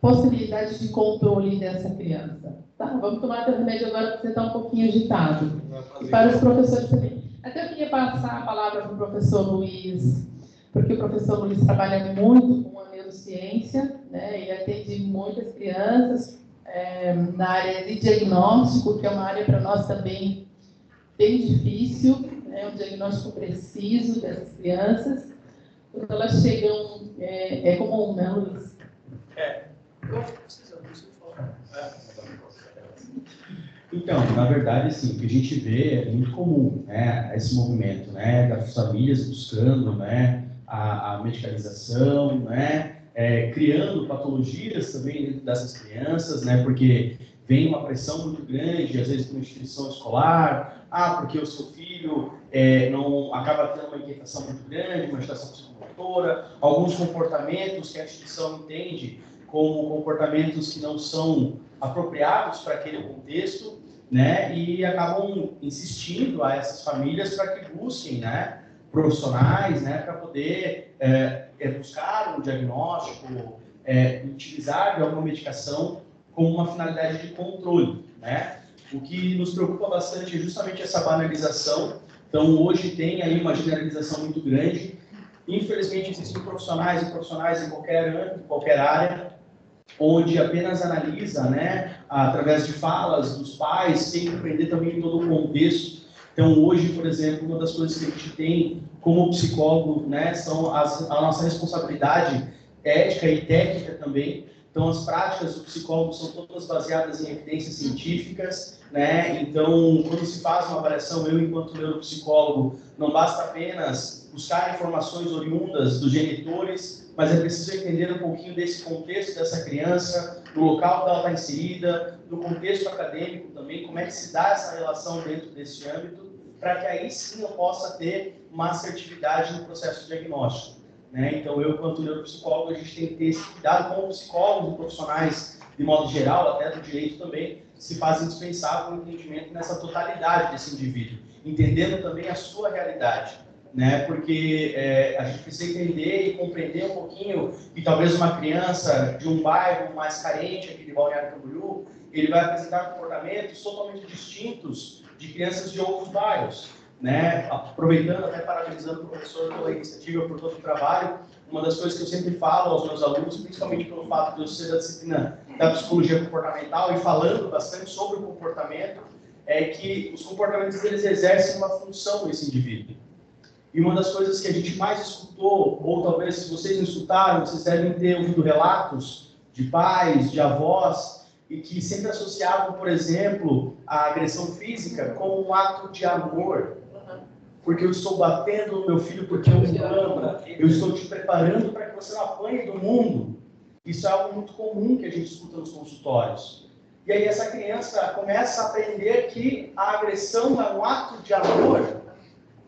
possibilidade de controle dessa criança. Tá? Vamos tomar teu remédio agora porque você está um pouquinho agitado. E para os professores também. Até eu queria passar a palavra para o professor Luiz, porque o professor Luiz trabalha muito com a neurociência, né? E atende muitas crianças na área de diagnóstico, que é uma área para nós também bem difícil, né? Um diagnóstico preciso dessas crianças. Quando elas chegam, é comum, né, Luiz? Então, na verdade, assim, o que a gente vê é muito comum, né, esse movimento, né, das famílias buscando, né, a medicalização, né, criando patologias também dentro dessas crianças, né, porque vem uma pressão muito grande, às vezes, para uma instituição escolar, porque o seu filho não acaba tendo uma inquietação muito grande, uma agitação psicomotora, alguns comportamentos que a instituição entende como comportamentos que não são apropriados para aquele contexto, né, e acabam insistindo a essas famílias para que busquem, né, profissionais, né, para poder buscar um diagnóstico, utilizar de alguma medicação com uma finalidade de controle, né. O que nos preocupa bastante é justamente essa banalização. Então, hoje tem aí uma generalização muito grande. Infelizmente, existem profissionais em qualquer âmbito, qualquer área, onde apenas analisa, né, através de falas dos pais, sem compreender também todo o contexto. Então, hoje, por exemplo, uma das coisas que a gente tem como psicólogo, né, são a nossa responsabilidade ética e técnica também. Então, as práticas do psicólogo são todas baseadas em evidências científicas, né? Então, quando se faz uma avaliação, eu, enquanto neuropsicólogo, não basta apenas buscar informações oriundas dos genitores, mas é preciso entender um pouquinho desse contexto dessa criança, do local que ela está inserida, do contexto acadêmico também, como é que se dá essa relação dentro desse âmbito, para que aí sim eu possa ter uma assertividade no processo diagnóstico. Né? Então, eu, quanto neuropsicólogo, a gente tem que ter esse cuidado com psicólogos e profissionais, de modo geral, até do direito também, se faz indispensável o entendimento nessa totalidade desse indivíduo, entendendo também a sua realidade. né? Porque a gente precisa entender e compreender um pouquinho que talvez uma criança de um bairro mais carente aqui de Balneário Camboriú, ele vai apresentar comportamentos totalmente distintos de crianças de outros bairros, né? Aproveitando, até parabenizando o professor pela iniciativa, por todo o trabalho, uma das coisas que eu sempre falo aos meus alunos, principalmente pelo fato de eu ser da disciplina da psicologia comportamental e falando bastante sobre o comportamento, é que os comportamentos deles exercem uma função nesse indivíduo. E uma das coisas que a gente mais escutou, ou talvez se vocês não escutaram, vocês devem ter ouvido relatos de pais, de avós, e que sempre associavam, por exemplo, a agressão física como um ato de amor. Porque eu estou batendo no meu filho porque eu o amo, eu estou te preparando para que você não apanhe do mundo. Isso é algo muito comum que a gente escuta nos consultórios. E aí essa criança começa a aprender que a agressão é um ato de amor.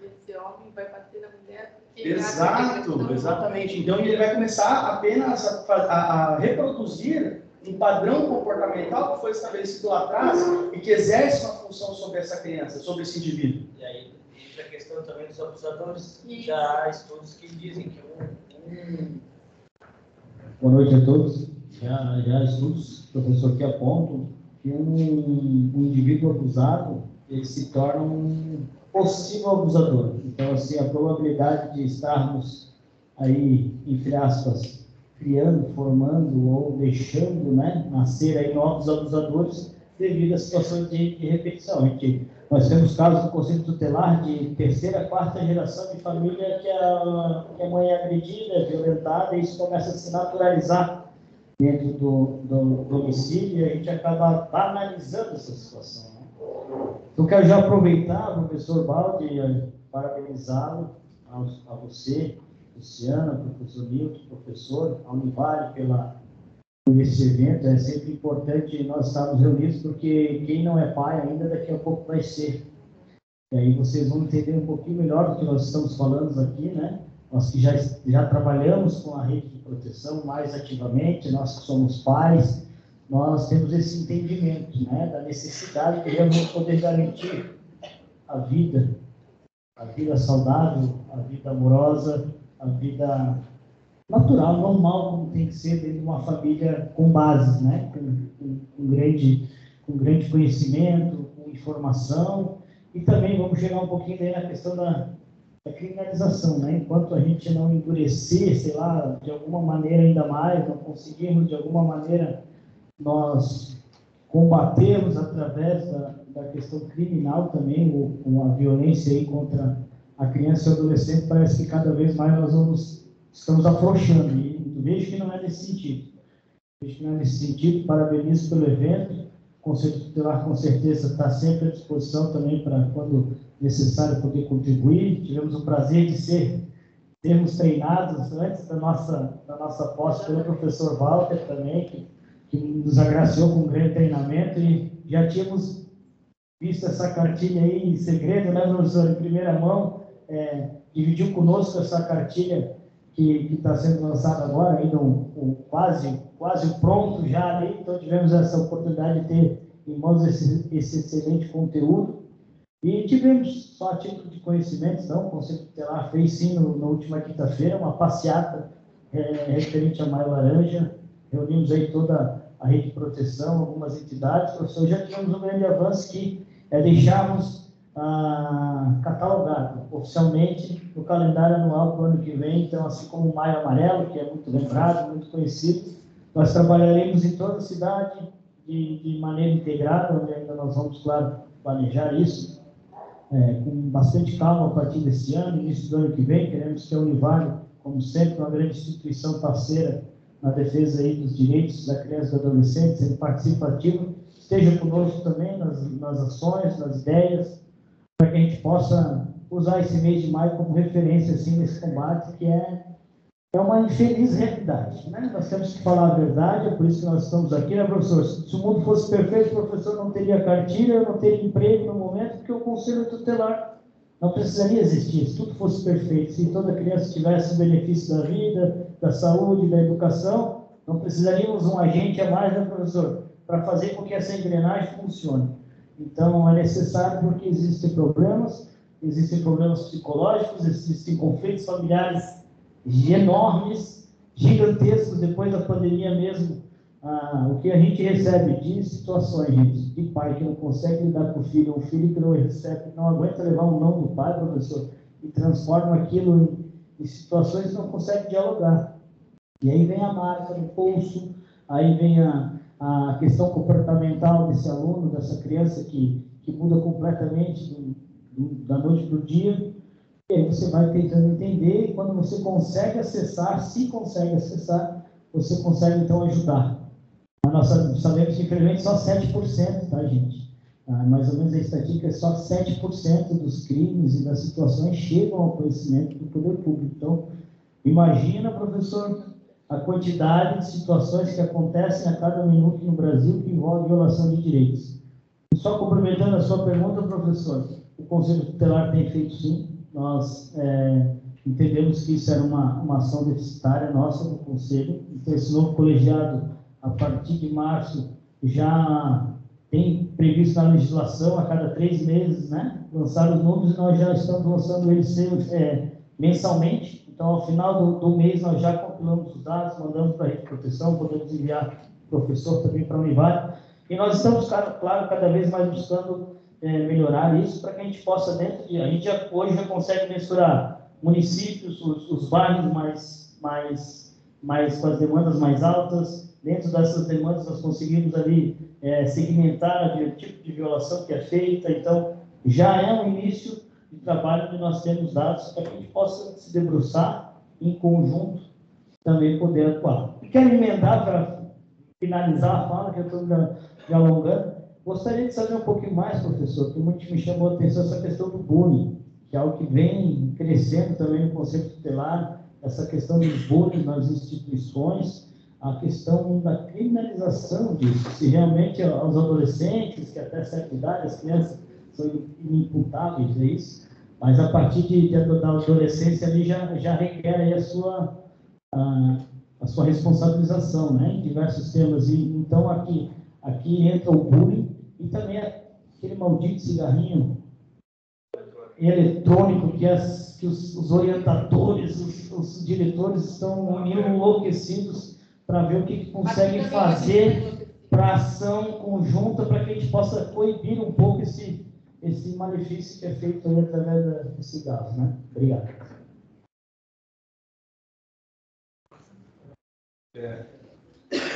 Esse homem vai bater na mulher. Exato, exatamente. Então ele vai começar apenas a reproduzir um padrão comportamental que foi estabelecido lá atrás e que exerce uma função sobre essa criança, sobre esse indivíduo. E aí, a questão também dos abusadores, já há estudos que dizem que Boa noite a todos. Já há estudos, professor, que apontam que um indivíduo abusado, ele se torna um possível abusador. Então, assim, a probabilidade de estarmos aí, entre aspas, criando, formando ou deixando, né, nascer aí novos abusadores devido a situações de repetição. Nós temos casos do Conselho Tutelar de terceira, quarta geração de família que a mãe é agredida, é violentada, e isso começa a se naturalizar dentro do domicílio, e a gente acaba banalizando essa situação, né? Então, quero já aproveitar, professor Baldi, parabenizá-lo, a você, Luciana, professor Nilton, professor, a Univale, por esse evento. É sempre importante nós estarmos reunidos, porque quem não é pai ainda, daqui a pouco vai ser. E aí vocês vão entender um pouquinho melhor do que nós estamos falando aqui, né? Nós que já trabalhamos com a rede de proteção mais ativamente, nós que somos pais, nós temos esse entendimento, né, da necessidade de realmente poder garantir a vida saudável, a vida amorosa, a vida natural, normal, como tem que ser dentro de uma família com bases, né, com grande conhecimento, com informação, e também vamos chegar um pouquinho daí na questão da criminalização, né? Enquanto a gente não endurecer, sei lá, de alguma maneira ainda mais, não conseguirmos de alguma maneira nós combatermos através da questão criminal também, a violência aí contra a criança e o adolescente, parece que cada vez mais nós estamos afrouxando, e vejo que não é nesse sentido. Parabenizo pelo evento. O Conselho Tutelar, com certeza, está sempre à disposição também para, quando necessário, poder contribuir. Tivemos o prazer de termos treinados antes da nossa posse pelo professor Walter também, que nos agraciou com um grande treinamento, e já tínhamos visto essa cartilha aí em segredo, né, professor, em primeira mão, dividiu conosco essa cartilha que está sendo lançada agora, ainda quase pronto já ali. Então tivemos essa oportunidade de ter em mãos esse excelente conteúdo, e tivemos, só a título de conhecimento, então, o Conselho Tutelar fez sim, na última quinta-feira, uma passeata referente a Maio Laranja. Reunimos aí toda a rede de proteção, algumas entidades. Professor, já tivemos um grande avanço que deixarmos catalogado oficialmente no calendário anual para o ano que vem. Então, assim como o Maio Amarelo, que é muito lembrado, muito conhecido, nós trabalharemos em toda a cidade de maneira integrada, onde ainda nós vamos, claro, planejar isso com bastante calma a partir desse ano, início do ano que vem. Queremos que a Univale, como sempre, uma grande instituição parceira na defesa aí dos direitos da criança e do adolescente, sendo participativo, esteja conosco também nas ações, nas ideias, para que a gente possa usar esse mês de maio como referência assim, nesse combate, que é uma infeliz realidade, né? Nós temos que falar a verdade, é por isso que nós estamos aqui, né, professor? Se o mundo fosse perfeito, o professor não teria cartilha, não teria emprego no momento, porque o Conselho Tutelar não precisaria existir. Se tudo fosse perfeito, se toda criança tivesse o benefício da vida, da saúde, da educação, não precisaríamos um agente a mais, né, professor, para fazer com que essa engrenagem funcione. Então, é necessário, porque existem problemas, existem problemas psicológicos, existem conflitos familiares enormes, gigantescos, depois da pandemia mesmo. O que a gente recebe de situações, gente, de pai que não consegue lidar com o filho, ou filho que não recebe, não aguenta levar um não do pai, professor, e transforma aquilo em situações que não consegue dialogar. E aí vem a marca no pulso, aí vem a questão comportamental desse aluno, dessa criança que muda completamente da noite para o dia. E aí você vai tentando entender, e quando você consegue acessar, se consegue acessar, você consegue então ajudar. Nós sabemos que, infelizmente, só 7%, tá, gente? Mais ou menos a estatística é só 7% dos crimes e das situações chegam ao conhecimento do poder público. Então, imagina, professor, a quantidade de situações que acontecem a cada minuto no Brasil que envolvem violação de direitos. E só complementando a sua pergunta, professor, o Conselho Tutelar tem feito sim. Nós entendemos que isso era uma ação deficitária nossa do Conselho. Então, esse novo colegiado, a partir de março, já tem previsto na legislação, a cada 3 meses, né, lançar os números, e nós já estamos lançando eles mensalmente. Então, ao final do mês, nós já compilamos os dados, mandamos para a rede de proteção, podemos enviar para o professor também para a Univar. E nós estamos, claro, cada vez mais buscando melhorar isso, para que a gente possa, a gente hoje já consegue mensurar municípios, os bairros mais com as demandas mais altas. Dentro dessas demandas, nós conseguimos ali segmentar o tipo de violação que é feita. Então, já é um início de trabalho onde nós temos dados para que a gente possa se debruçar em conjunto, também poder atuar. E quero emendar para finalizar a fala, que eu estou me alongando. Gostaria de saber um pouquinho mais, professor, que muito me chamou a atenção essa questão do bullying, que é algo que vem crescendo também no Conselho Tutelar, essa questão dos bullying nas instituições, a questão da criminalização disso, se realmente aos adolescentes, que até certa idade, as crianças são inimputáveis, é isso, mas a partir da adolescência ali já requer aí a sua responsabilização, né, em diversos temas. E então aqui entra o bullying e também aquele maldito cigarrinho eletrônico que os orientadores, os diretores estão enlouquecidos para ver o que conseguem fazer para ação conjunta, para que a gente possa coibir um pouco esse malefício que é feito aí através desse gás, né? Obrigado.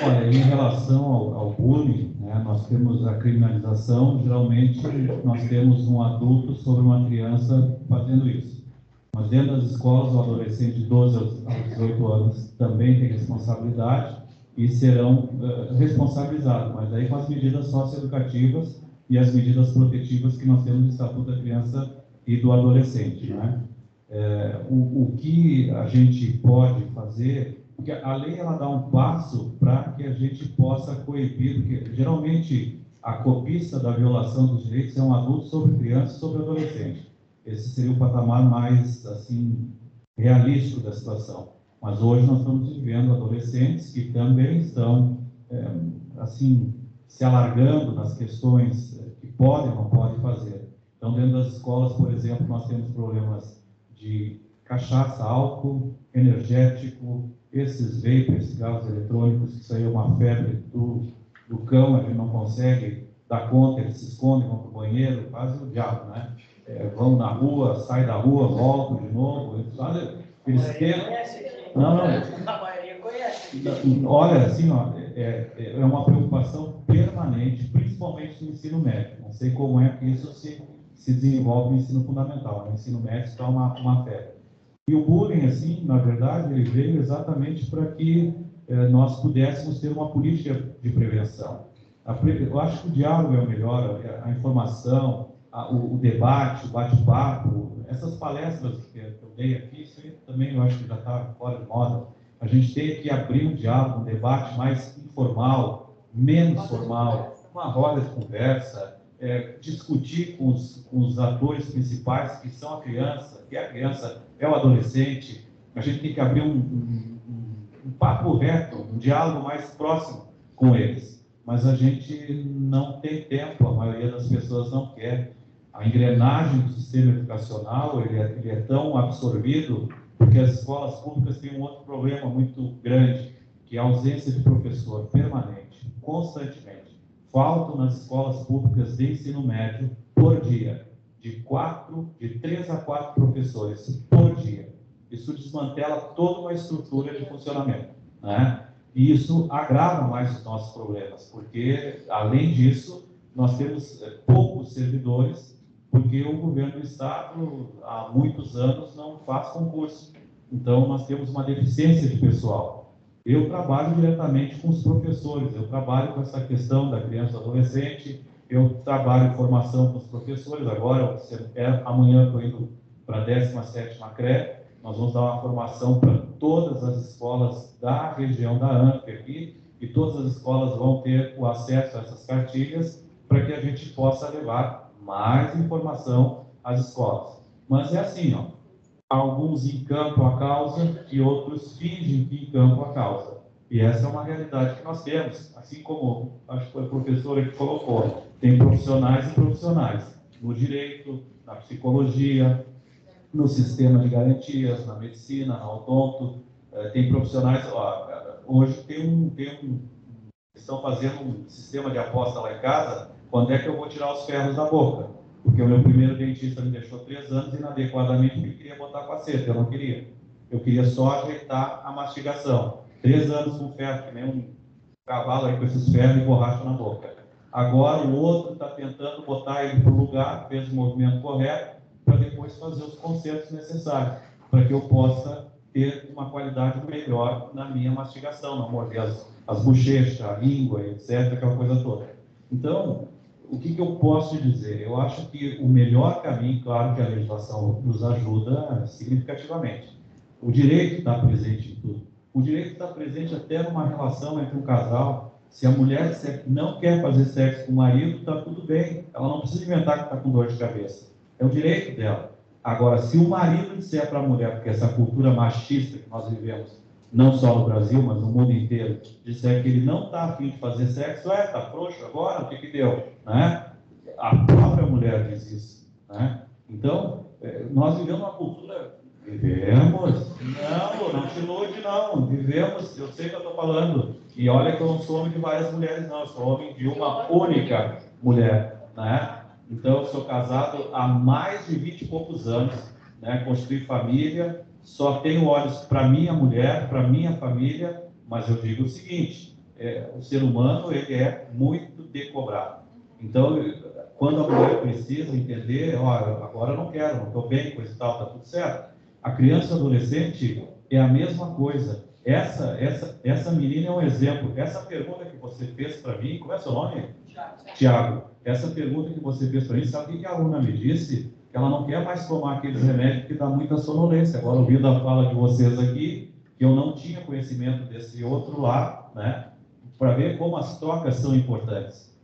Olha, em relação ao bullying, né, nós temos a criminalização. Geralmente nós temos um adulto sobre uma criança fazendo isso. Mas dentro das escolas, o adolescente de 12 aos 18 anos também tem responsabilidade e serão responsabilizados, mas aí com as medidas socioeducativas e as medidas protetivas que nós temos no Estatuto da Criança e do Adolescente, né? O que a gente pode fazer, porque a lei ela dá um passo para que a gente possa coibir, porque geralmente a copista da violação dos direitos é um adulto sobre criança e sobre adolescente. Esse seria o patamar mais, assim, realístico da situação. Mas hoje nós estamos vivendo adolescentes que também estão, assim, se alargando nas questões que podem ou não podem fazer. Então, dentro das escolas, por exemplo, nós temos problemas de cachaça, álcool, energético, esses vapers, cigarros eletrônicos, que isso aí é uma febre do cão, a gente não consegue dar conta, eles se escondem, vão para o banheiro, quase o diabo, né? Vão na rua, saem da rua, voltam de novo, eles tentam... Não. A maioria conhece. Olha, assim, ó, é uma preocupação permanente, principalmente no ensino médio. Não sei como é que isso se desenvolve no ensino fundamental. No ensino médio está uma febre. E o bullying, assim, na verdade, ele veio exatamente para que nós pudéssemos ter uma política de prevenção. Eu acho que o diálogo é o melhor, a informação, o debate, o bate-papo, essas palestras que eu dei aqui, isso aí também eu acho que já está fora de moda. A gente tem que abrir um diálogo, um debate mais informal, menos formal, uma roda de conversa, discutir com os atores principais, que são a criança, é o adolescente. A gente tem que abrir um papo reto, um diálogo mais próximo com eles. Mas a gente não tem tempo, a maioria das pessoas não quer. a engrenagem do sistema educacional ele é tão absorvido, porque as escolas públicas têm um outro problema muito grande, que é a ausência de professor permanente, constantemente. Faltam nas escolas públicas de ensino médio, por dia, de 3 a 4 professores por dia. Isso desmantela toda uma estrutura de funcionamento, né? E isso agrava mais os nossos problemas, porque, além disso, nós temos poucos servidores, porque o governo do Estado, há muitos anos, não faz concurso. Então, nós temos uma deficiência de pessoal. Eu trabalho diretamente com os professores, eu trabalho com essa questão da criança e adolescente, eu trabalho em formação com os professores. Agora, amanhã, estou indo para a 17ª CRE, nós vamos dar uma formação para todas as escolas da região da ANF aqui, e todas as escolas vão ter o acesso a essas cartilhas para que a gente possa levar mais informação às escolas. Mas é assim, ó, alguns encampam a causa e outros fingem que encampam a causa. E essa é uma realidade que nós temos, assim como acho que foi a professora que colocou, tem profissionais e profissionais no direito, na psicologia, no sistema de garantias, na medicina, na odonto, tem profissionais, hoje estão fazendo um sistema de aposta lá em casa, quando é que eu vou tirar os ferros da boca? Porque o meu primeiro dentista me deixou 3 anos inadequadamente porque queria botar faceta, eu não queria. Eu queria só ajeitar a mastigação. 3 anos com ferro, que nem um cavalo aí com esses ferros e borracha na boca. Agora o outro está tentando botar ele para o lugar, fez o movimento correto, para depois fazer os consertos necessários, para que eu possa ter uma qualidade melhor na minha mastigação, não morder as bochechas, a língua, etc., aquela coisa toda. Então, o que eu posso te dizer? Eu acho que o melhor caminho, claro que a legislação nos ajuda significativamente. O direito está presente em tudo. O direito está presente até numa relação entre um casal. Se a mulher não quer fazer sexo com o marido, está tudo bem. Ela não precisa inventar que está com dor de cabeça. É o direito dela. Agora, se o marido disser para a mulher, porque essa cultura machista que nós vivemos, não só no Brasil, mas no mundo inteiro, disser que ele não está a fim de fazer sexo, está frouxo agora, o que deu? Né? A própria mulher diz isso. Né? Então, nós vivemos uma cultura... Vivemos? Não te ilude, não. Vivemos, eu sei que eu estou falando. E olha que eu não sou homem de várias mulheres, não. Eu sou homem de uma única mulher. Né? Então, eu sou casado há mais de 20 e poucos anos, né? Construí família, só tenho olhos para minha mulher, para minha família, mas eu digo o seguinte, o ser humano ele é muito decobrado. Então, quando a mulher precisa entender, agora eu não quero, não estou bem com isso tal, está tudo certo. A criança e adolescente é a mesma coisa. Essa menina é um exemplo. Essa pergunta que você fez para mim, como é seu nome? Tiago. Essa pergunta que você fez para mim, sabe o que a aluna me disse? Que ela não quer mais tomar aqueles remédios que dá muita sonolência. Agora, ouvindo a fala de vocês aqui, que eu não tinha conhecimento desse outro lado, né? Para ver como as trocas são importantes.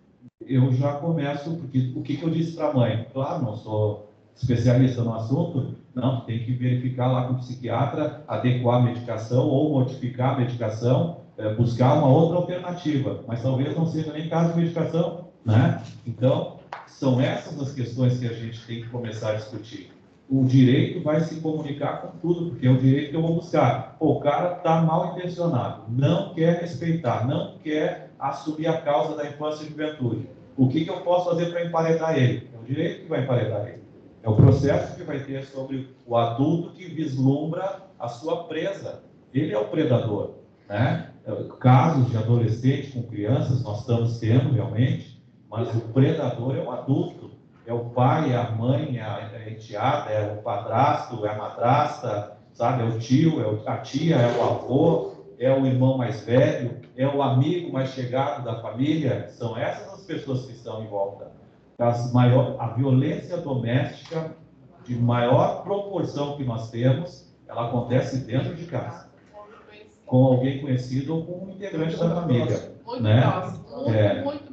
Eu já começo, porque o que eu disse para a mãe? Claro, não sou especialista no assunto, não, tem que verificar lá com o psiquiatra, adequar a medicação ou modificar a medicação, buscar uma outra alternativa, mas talvez não seja nem caso de medicação, né? Então, são essas as questões que a gente tem que começar a discutir. O direito vai se comunicar com tudo, porque é o direito que eu vou buscar. O cara está mal intencionado, não quer respeitar, não quer assumir a causa da infância e juventude. O que eu posso fazer para emparedar ele? É o direito que vai emparedar ele. É o processo que vai ter sobre o adulto que vislumbra a sua presa. Ele é o predador, né? Casos de adolescentes com crianças nós estamos tendo realmente, mas o predador é o adulto. É o pai, é a mãe, é a enteada, é o padrasto, é a madrasta, sabe? É o tio, é a tia, é o avô, é o irmão mais velho, é o amigo mais chegado da família. São essas as pessoas que estão em volta. A violência doméstica de maior proporção que nós temos, ela acontece dentro de casa, com alguém conhecido ou com um integrante da família, né?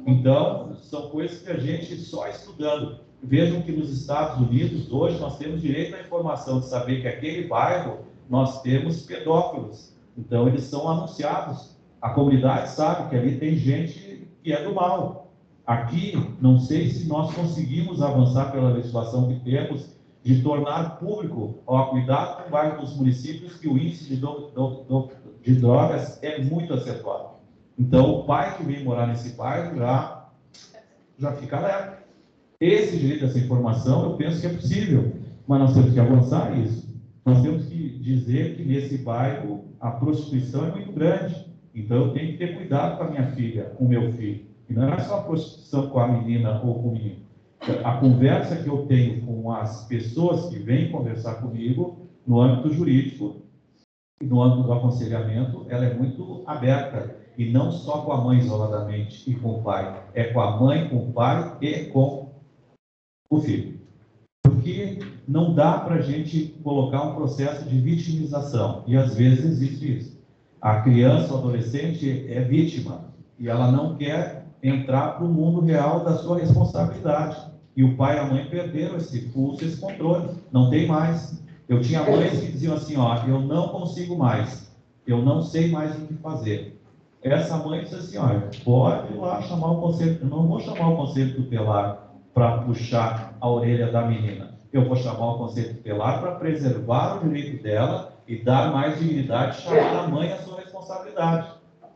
Então, são coisas que a gente só estudando. Vejam que nos Estados Unidos, hoje, nós temos direito à informação de saber que aquele bairro nós temos pedófilos. Então, eles são anunciados. A comunidade sabe que ali tem gente que é do mal. Aqui, não sei se nós conseguimos avançar pela legislação que temos de tornar público o acuidado com o bairro dos municípios que o índice de drogas é muito acentuado. Então, o pai que vem morar nesse bairro já fica alerta. Esse direito a essa informação, eu penso que é possível, mas nós temos que avançar isso. Nós temos que dizer que nesse bairro a prostituição é muito grande. Então, eu tenho que ter cuidado com a minha filha, com o meu filho. E não é só a prostituição com a menina ou com o menino. A conversa que eu tenho com as pessoas que vêm conversar comigo, no âmbito jurídico e no âmbito do aconselhamento, ela é muito aberta. E não só com a mãe isoladamente e com o pai. É com a mãe, com o pai e com o filho. Porque não dá para a gente colocar um processo de vitimização. E às vezes existe isso. A criança ou adolescente é vítima. E ela não quer entrar para o mundo real da sua responsabilidade. E o pai e a mãe perderam esse pulso, esse controle. Não tem mais. Eu tinha mães que diziam assim, ó, eu não consigo mais. Eu não sei mais o que fazer. Essa mãe disse assim, olha, pode ir lá chamar o conselho, eu não vou chamar o conselho tutelar para puxar a orelha da menina. Eu vou chamar o conselho tutelar para preservar o direito dela e dar mais dignidade, chamar a mãe a sua responsabilidade.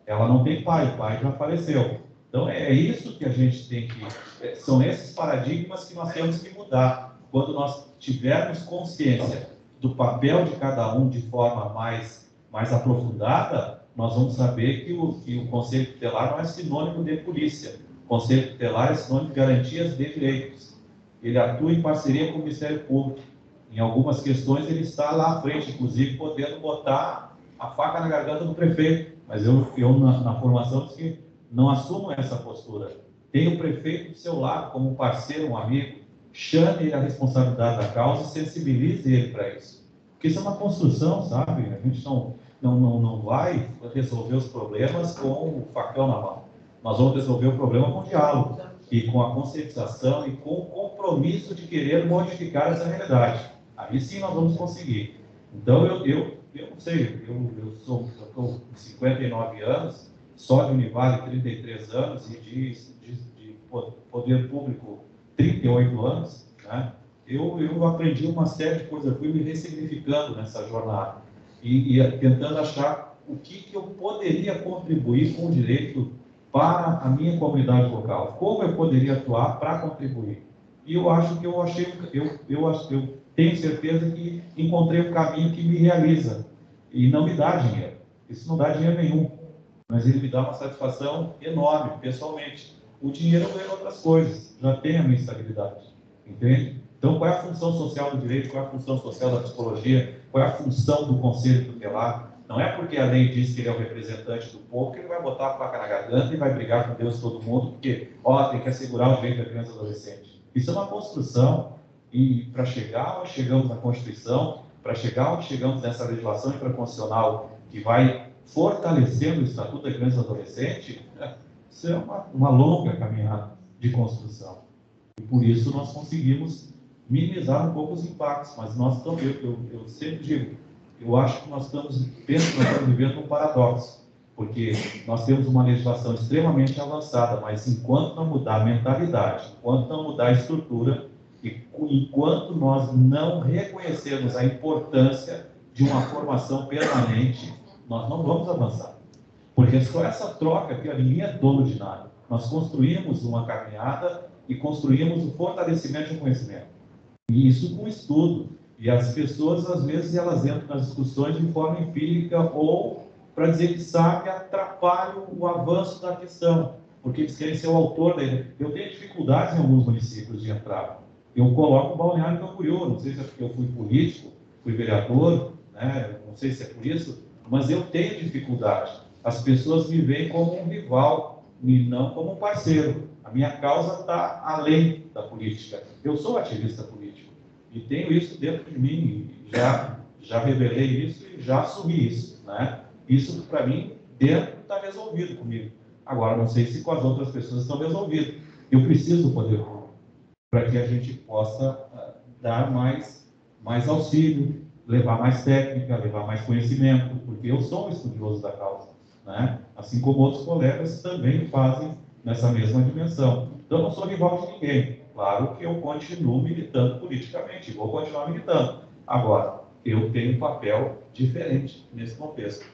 Ela não tem pai, o pai já faleceu. Então é isso que a gente tem que... São esses paradigmas que nós temos que mudar. Quando nós tivermos consciência do papel de cada um de forma mais aprofundada, nós vamos saber que o Conselho Tutelar não é sinônimo de polícia. O Conselho Tutelar é sinônimo de garantias de direitos. Ele atua em parceria com o Ministério Público. Em algumas questões ele está lá à frente, inclusive podendo botar a faca na garganta do prefeito. Mas eu na formação disse que não assumo essa postura. Tem o prefeito do seu lado como um parceiro, um amigo. Chame ele a responsabilidade da causa e sensibilize ele para isso. Porque isso é uma construção, sabe? A gente não vai resolver os problemas com o facão na mão. Nós vamos resolver o problema com o diálogo e com a conscientização e com o compromisso de querer modificar essa realidade. Aí sim nós vamos conseguir. Então, eu não sei, eu estou com 59 anos, só de Univale 33 anos e de poder público 38 anos, né? Eu aprendi uma série de coisas, eu fui me ressignificando nessa jornada e tentando achar o que eu poderia contribuir com o direito para a minha comunidade local, como eu poderia atuar para contribuir. E eu acho que eu tenho certeza que encontrei um caminho que me realiza e não me dá dinheiro. Isso não dá dinheiro nenhum, mas ele me dá uma satisfação enorme, pessoalmente. O dinheiro eu ganho outras coisas, já tenho a minha estabilidade, entende? Então, qual é a função social do direito, qual é a função social da psicologia, qual é a função do conselho tutelar? Não é porque a lei diz que ele é o representante do povo que ele vai botar a faca na garganta e vai brigar com Deus e todo mundo, porque, tem que assegurar o direito da criança e do adolescente. Isso é uma construção, e para chegar onde chegamos na Constituição, para chegar onde chegamos nessa legislação infraconstitucional que vai fortalecendo o Estatuto da Criança e do Adolescente, isso é uma longa caminhada de construção. E por isso nós conseguimos minimizar um pouco os impactos, mas nós estamos, eu sempre digo, eu acho que nós estamos vivendo um paradoxo, porque nós temos uma legislação extremamente avançada, mas enquanto não mudar a mentalidade, enquanto não mudar a estrutura, e enquanto nós não reconhecermos a importância de uma formação permanente, nós não vamos avançar. Porque só essa troca aqui, ninguém é dono de nada. Nós construímos uma caminhada e construímos o fortalecimento do conhecimento. E isso com estudo. E as pessoas, às vezes, elas entram nas discussões de forma empírica ou, para dizer que sabe, atrapalham o avanço da questão, porque eles querem ser o autor da ideia. Eu tenho dificuldades em alguns municípios de entrar. Eu coloco o Balneário Camboriú, não sei se é porque eu fui político, fui vereador, né? Não sei se é por isso, mas eu tenho dificuldade. As pessoas me veem como um rival e não como um parceiro. A minha causa está além da política. Eu sou ativista político e tenho isso dentro de mim. Já revelei isso e já assumi isso, né? Isso, para mim, dentro está resolvido comigo. Agora, não sei se com as outras pessoas estão resolvidos. Eu preciso do poder público para que a gente possa dar mais auxílio, levar mais técnica, levar mais conhecimento, porque eu sou um estudioso da causa, né? Assim como outros colegas também fazem nessa mesma dimensão. Então, eu não sou rival de ninguém. Claro que eu continuo militando politicamente, vou continuar militando. Agora, eu tenho um papel diferente nesse contexto.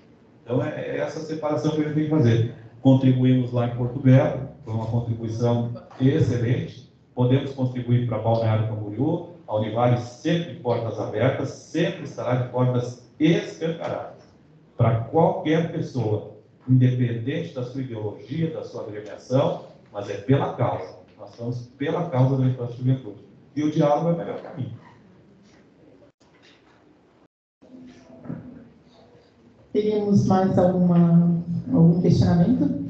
Então, é essa separação que a gente tem que fazer. Contribuímos lá em Porto Belo, foi uma contribuição excelente. Podemos contribuir para Balneário Camboriú. A Univale sempre de portas abertas, sempre estará de portas escancaradas para qualquer pessoa, independente da sua ideologia, da sua agremiação, mas é pela causa. Nós estamos pela causa da infância e juventude. E o diálogo é o melhor caminho. Teríamos mais algum questionamento?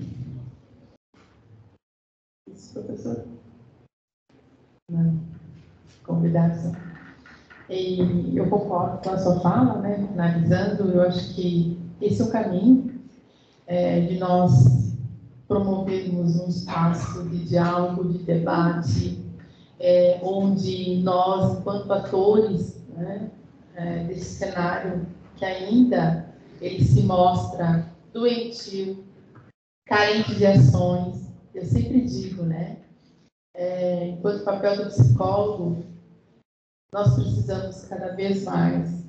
Isso, professor? Não. Convidados. E eu concordo com a sua fala, né? Finalizando, eu acho que esse é o caminho de nós promovermos um espaço de diálogo, de debate, onde nós, enquanto atores, né, desse cenário que ainda ele se mostra doentio, carente de ações, eu sempre digo, né? Enquanto papel do psicólogo, nós precisamos cada vez mais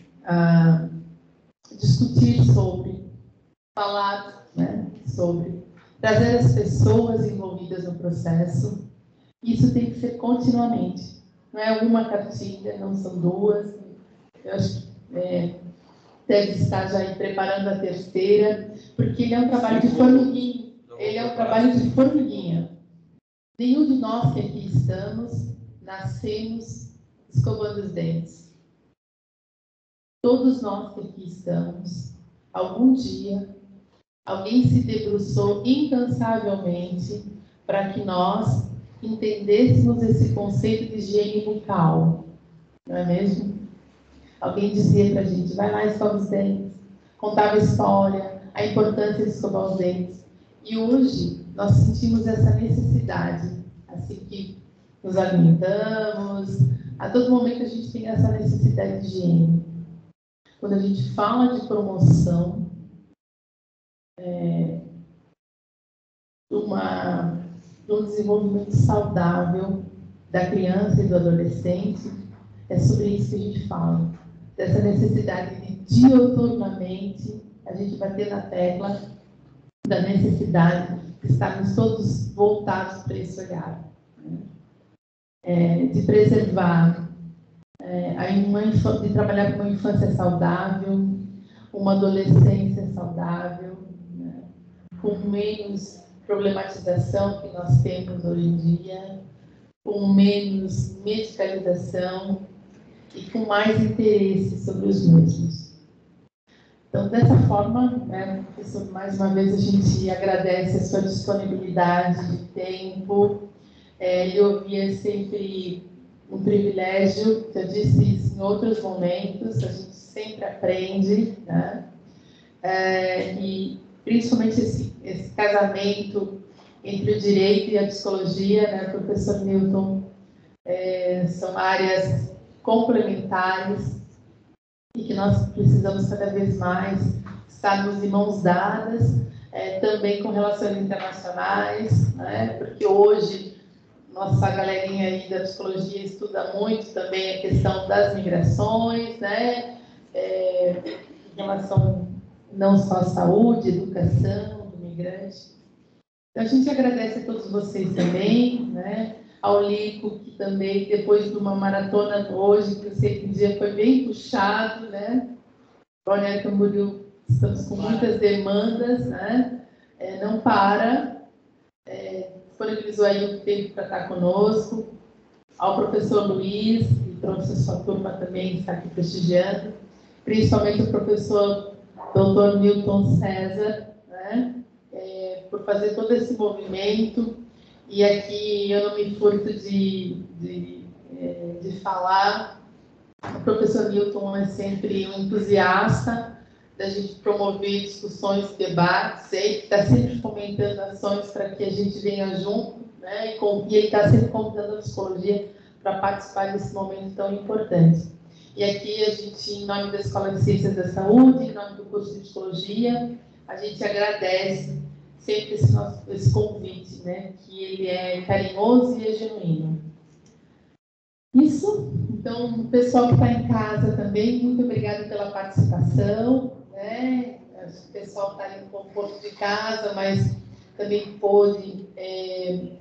discutir sobre, falar, né, sobre, trazer as pessoas envolvidas no processo. Isso tem que ser continuamente. Não é uma cartilha, não são duas. Eu acho que deve estar já aí preparando a terceira, porque ele é um trabalho de formiguinha. Ele é um trabalho de formiguinha. Nenhum de nós que aqui estamos nascemos escovando os dentes. Todos nós que aqui estamos, algum dia, alguém se debruçou incansavelmente para que nós entendêssemos esse conceito de higiene bucal. Não é mesmo? Alguém dizia para a gente, vai lá e escova os dentes. Contava a história, a importância de escovar os dentes. E hoje nós sentimos essa necessidade, assim que nos alimentamos, a todo momento a gente tem essa necessidade de higiene. Quando a gente fala de promoção do desenvolvimento saudável da criança e do adolescente, é sobre isso que a gente fala. Dessa necessidade de dioturnamente a gente bater na tecla da necessidade de estarmos todos voltados para esse olhar. De preservar, de trabalhar com uma infância saudável, uma adolescência saudável, né, com menos problematização que nós temos hoje em dia, com menos medicalização e com mais interesse sobre os mesmos. Então, dessa forma, professor, mais uma vez a gente agradece a sua disponibilidade de tempo. Ele ouvia sempre um privilégio, eu disse isso em outros momentos, a gente sempre aprende, né? E principalmente esse casamento entre o direito e a psicologia, né, professor Milton, são áreas complementares e que nós precisamos cada vez mais estarmos em mãos dadas, também com relações internacionais, né, porque hoje nossa galerinha aí da psicologia estuda muito também a questão das migrações, né, em relação não só à saúde, educação do migrante. Então, a gente agradece a todos vocês também, né, ao Lico, que também, depois de uma maratona hoje, que eu sei que o dia foi bem puxado, né, Balneário Camboriú, estamos com muitas demandas, né, não para, disponibilizou aí o tempo para estar conosco, ao professor Luiz, que trouxe a sua turma também, está aqui prestigiando, principalmente o professor Dr. Milton César, né, por fazer todo esse movimento. E aqui eu não me furto de falar, o professor Milton é sempre um entusiasta da gente promover discussões, debates, está sempre fomentando ações para que a gente venha junto, né, e ele está sempre convidando a psicologia para participar desse momento tão importante. E aqui a gente, em nome da Escola de Ciências da Saúde, em nome do curso de Psicologia, a gente agradece sempre esse convite, né? Que ele é carinhoso e é genuíno. Isso. Então, o pessoal que está em casa também, muito obrigada pela participação, né? O pessoal está em conforto de casa, mas também pôde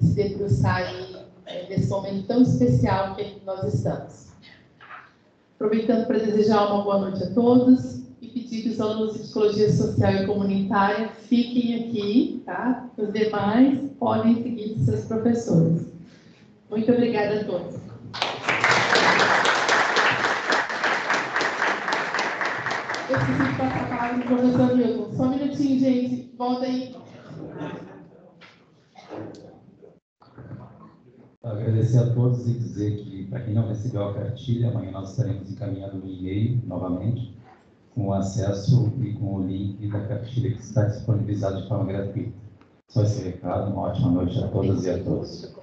se debruçar aí, nesse momento tão especial que nós estamos. Aproveitando para desejar uma boa noite a todos e pedir que os alunos de Psicologia Social e Comunitária fiquem aqui, tá? Os demais podem seguir seus professores. Muito obrigada a todos. Eu preciso passar a palavra para o professor Milton. Só um minutinho, gente. Volta aí. Agradecer a todos e dizer que, para quem não recebeu a cartilha, amanhã nós estaremos encaminhando um e-mail, novamente, com o acesso e com o link da cartilha que está disponibilizado de forma gratuita. Só esse recado. Uma ótima noite a todas e a todos.